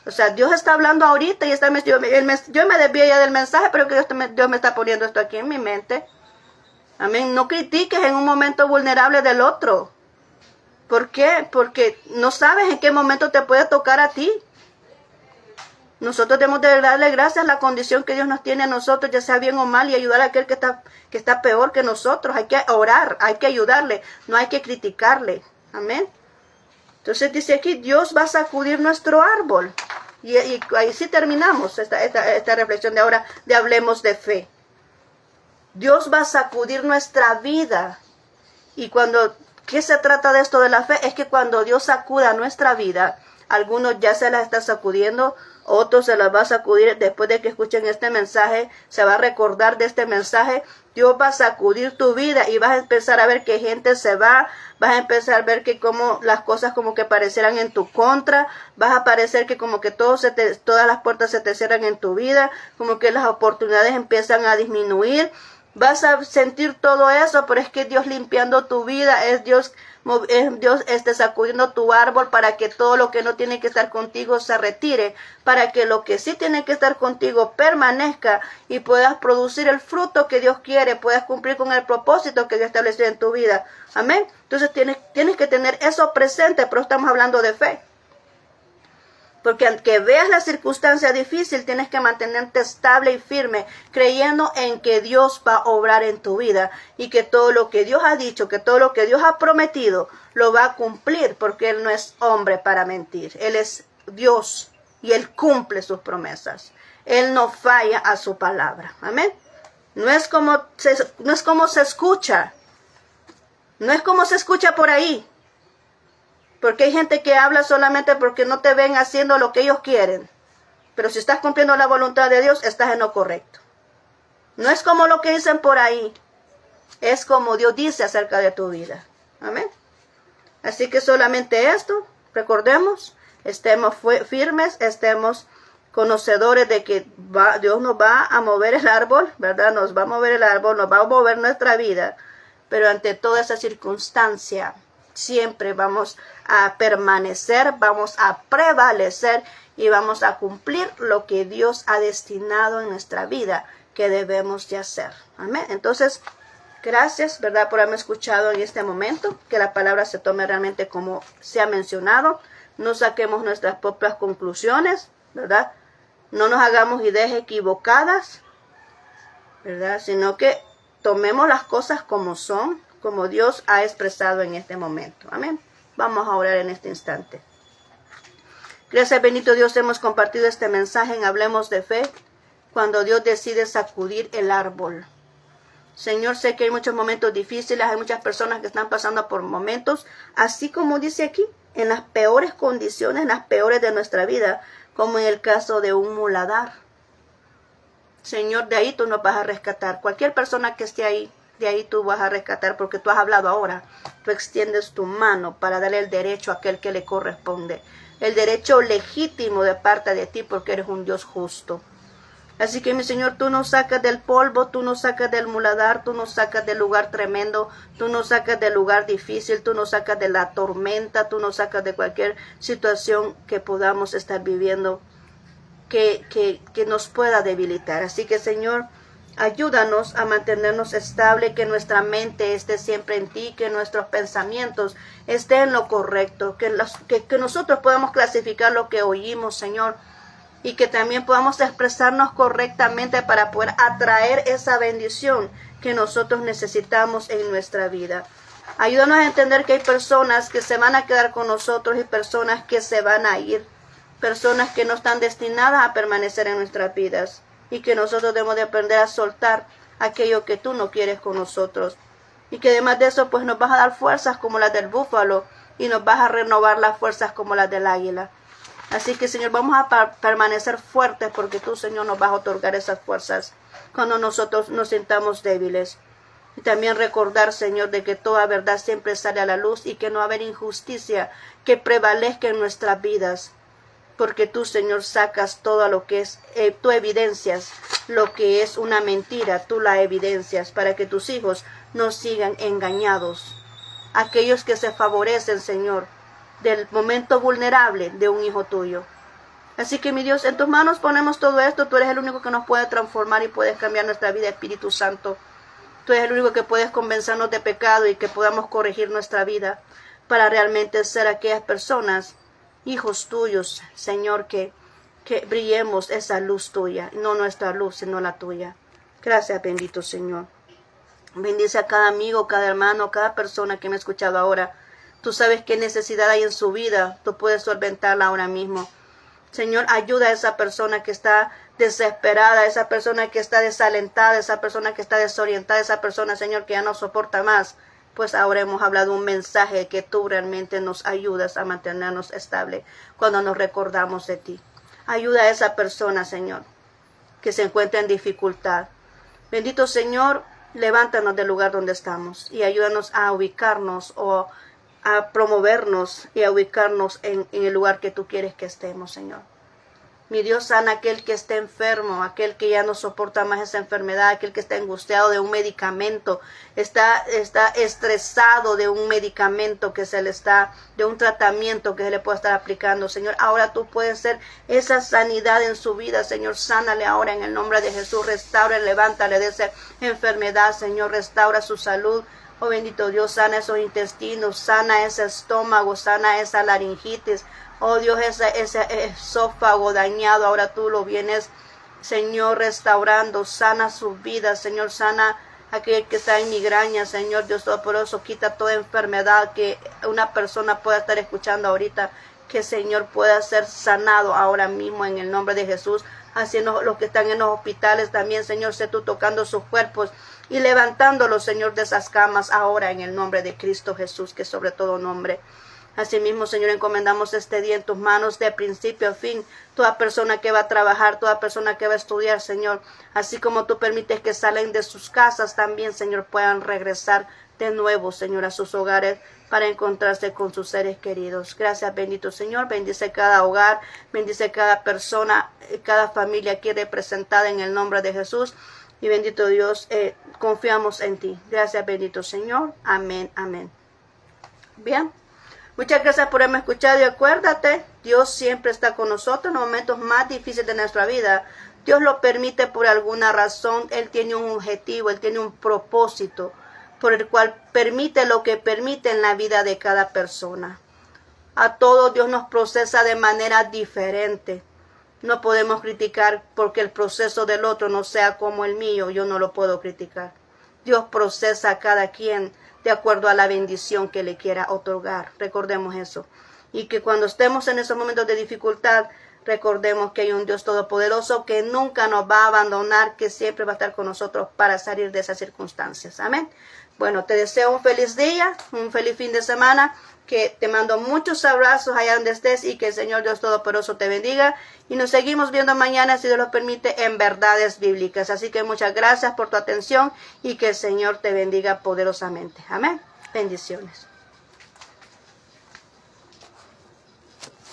O sea, Dios está hablando ahorita y yo me desvío ya del mensaje, pero que Dios me está poniendo esto aquí en mi mente. Amén. No critiques en un momento vulnerable del otro. ¿Por qué? Porque no sabes en qué momento te puede tocar a ti. Nosotros debemos de darle gracias a la condición que Dios nos tiene a nosotros, ya sea bien o mal, y ayudar a aquel que está peor que nosotros. Hay que orar, hay que ayudarle, no hay que criticarle. Amén. Entonces dice aquí, Dios va a sacudir nuestro árbol. Y ahí sí terminamos esta reflexión de ahora, de hablemos de fe. Dios va a sacudir nuestra vida. Y ¿qué se trata de esto de la fe? Es que cuando Dios sacuda nuestra vida, algunos ya se las está sacudiendo, otros se las va a sacudir después de que escuchen este mensaje, se va a recordar de este mensaje. Dios va a sacudir tu vida y vas a empezar a ver que gente se va, vas a empezar a ver que como las cosas como que parecerán en tu contra, vas a parecer que como que todas las puertas se te cierran en tu vida, como que las oportunidades empiezan a disminuir. Vas a sentir todo eso, pero es que Dios limpiando tu vida, es Dios sacudiendo tu árbol para que todo lo que no tiene que estar contigo se retire, para que lo que sí tiene que estar contigo permanezca y puedas producir el fruto que Dios quiere, puedas cumplir con el propósito que Dios estableció en tu vida. Amén. Entonces tienes que tener eso presente, pero estamos hablando de fe. Porque aunque veas la circunstancia difícil, tienes que mantenerte estable y firme, creyendo en que Dios va a obrar en tu vida y que todo lo que Dios ha dicho, que todo lo que Dios ha prometido, lo va a cumplir, porque Él no es hombre para mentir. Él es Dios y Él cumple sus promesas. Él no falla a su palabra. Amén. No es como se escucha. No es como se escucha por ahí. Porque hay gente que habla solamente porque no te ven haciendo lo que ellos quieren. Pero si estás cumpliendo la voluntad de Dios, estás en lo correcto. No es como lo que dicen por ahí. Es como Dios dice acerca de tu vida. Amén. Así que solamente esto, recordemos, estemos firmes, estemos conocedores de que Dios nos va a mover el árbol, ¿verdad? Nos va a mover el árbol, nos va a mover nuestra vida. Pero ante toda esa circunstancia, siempre vamos a permanecer, vamos a prevalecer y vamos a cumplir lo que Dios ha destinado en nuestra vida que debemos de hacer. Amén. Entonces, gracias, ¿verdad?, por haberme escuchado en este momento. Que la palabra se tome realmente como se ha mencionado. No saquemos nuestras propias conclusiones, ¿verdad? No nos hagamos ideas equivocadas, ¿verdad? Sino que tomemos las cosas como son, como Dios ha expresado en este momento. Amén. Vamos a orar en este instante. Gracias, bendito Dios, hemos compartido este mensaje en Hablemos de Fe, cuando Dios decide sacudir el árbol. Señor, sé que hay muchos momentos difíciles, hay muchas personas que están pasando por momentos, así como dice aquí, en las peores condiciones, en las peores de nuestra vida, como en el caso de un muladar. Señor, de ahí tú nos vas a rescatar. Cualquier persona que esté ahí, de ahí tú vas a rescatar, porque tú has hablado ahora. Tú extiendes tu mano para darle el derecho a aquel que le corresponde. El derecho legítimo de parte de ti, porque eres un Dios justo. Así que, mi Señor, tú nos sacas del polvo, tú nos sacas del muladar, tú nos sacas del lugar tremendo, tú nos sacas del lugar difícil, tú nos sacas de la tormenta, tú nos sacas de cualquier situación que podamos estar viviendo que nos pueda debilitar. Así que, Señor, ayúdanos a mantenernos estable, que nuestra mente esté siempre en ti, que nuestros pensamientos estén en lo correcto, que nosotros podamos clasificar lo que oímos, Señor, y que también podamos expresarnos correctamente para poder atraer esa bendición que nosotros necesitamos en nuestra vida. Ayúdanos a entender que hay personas que se van a quedar con nosotros y personas que se van a ir, personas que no están destinadas a permanecer en nuestras vidas, y que nosotros debemos de aprender a soltar aquello que tú no quieres con nosotros, y que además de eso pues nos vas a dar fuerzas como las del búfalo y nos vas a renovar las fuerzas como las del águila. Así que, Señor, vamos a permanecer fuertes, porque tú, Señor, nos vas a otorgar esas fuerzas cuando nosotros nos sintamos débiles. Y también recordar, Señor, de que toda verdad siempre sale a la luz y que no va a haber injusticia que prevalezca en nuestras vidas. Porque tú, Señor, sacas todo lo que es, tú evidencias lo que es una mentira, tú la evidencias para que tus hijos no sigan engañados. Aquellos que se favorecen, Señor, del momento vulnerable de un hijo tuyo. Así que, mi Dios, en tus manos ponemos todo esto. Tú eres el único que nos puede transformar y puedes cambiar nuestra vida, Espíritu Santo. Tú eres el único que puedes convencernos de pecado y que podamos corregir nuestra vida para realmente ser aquellas personas, hijos tuyos, Señor, que brillemos esa luz tuya, no nuestra luz, sino la tuya. Gracias, bendito Señor. Bendice a cada amigo, cada hermano, cada persona que me ha escuchado ahora. Tú sabes qué necesidad hay en su vida, tú puedes solventarla ahora mismo. Señor, ayuda a esa persona que está desesperada, esa persona que está desalentada, esa persona que está desorientada, esa persona, Señor, que ya no soporta más. Pues ahora hemos hablado un mensaje que tú realmente nos ayudas a mantenernos estable cuando nos recordamos de ti. Ayuda a esa persona, Señor, que se encuentra en dificultad. Bendito Señor, levántanos del lugar donde estamos y ayúdanos a ubicarnos o a promovernos y a ubicarnos en el lugar que tú quieres que estemos, Señor. Mi Dios, sana a aquel que esté enfermo, aquel que ya no soporta más esa enfermedad, aquel que está angustiado de un medicamento, está estresado de un medicamento que se le está, de un tratamiento que se le puede estar aplicando. Señor, ahora tú puedes ser esa sanidad en su vida, Señor. Sánale ahora en el nombre de Jesús, restaura, levántale de esa enfermedad, Señor, restaura su salud. Oh bendito Dios, sana esos intestinos, sana ese estómago, sana esa laringitis. Oh Dios, ese esófago dañado, ahora tú lo vienes, Señor, restaurando. Sana su vida, Señor, sana aquel que está en migraña, Señor Dios Todopoderoso. Quita toda enfermedad que una persona pueda estar escuchando ahorita, que Señor pueda ser sanado ahora mismo en el nombre de Jesús. Así los que están en los hospitales también, Señor, sé tú tocando sus cuerpos y levantándolos, Señor, de esas camas ahora en el nombre de Cristo Jesús, que sobre todo nombre. Asimismo, Señor, encomendamos este día en tus manos de principio a fin. Toda persona que va a trabajar, toda persona que va a estudiar, Señor, así como tú permites que salen de sus casas, también, Señor, puedan regresar de nuevo, Señor, a sus hogares para encontrarse con sus seres queridos. Gracias, bendito Señor. Bendice cada hogar, bendice cada persona, cada familia aquí representada en el nombre de Jesús. Y bendito Dios, confiamos en ti. Gracias, bendito Señor. Amén, amén. Bien. Muchas gracias por haberme escuchado y acuérdate, Dios siempre está con nosotros en los momentos más difíciles de nuestra vida. Dios lo permite por alguna razón. Él tiene un objetivo, Él tiene un propósito por el cual permite lo que permite en la vida de cada persona. A todos Dios nos procesa de manera diferente. No podemos criticar porque el proceso del otro no sea como el mío. Yo no lo puedo criticar. Dios procesa a cada quien de acuerdo a la bendición que le quiera otorgar. Recordemos eso. Y que cuando estemos en esos momentos de dificultad, recordemos que hay un Dios todopoderoso que nunca nos va a abandonar, que siempre va a estar con nosotros para salir de esas circunstancias. Amén. Bueno, te deseo un feliz día, un feliz fin de semana, que te mando muchos abrazos allá donde estés y que el Señor Dios Todopoderoso te bendiga. Y nos seguimos viendo mañana, si Dios lo permite, en Verdades Bíblicas. Así que muchas gracias por tu atención y que el Señor te bendiga poderosamente. Amén. Bendiciones.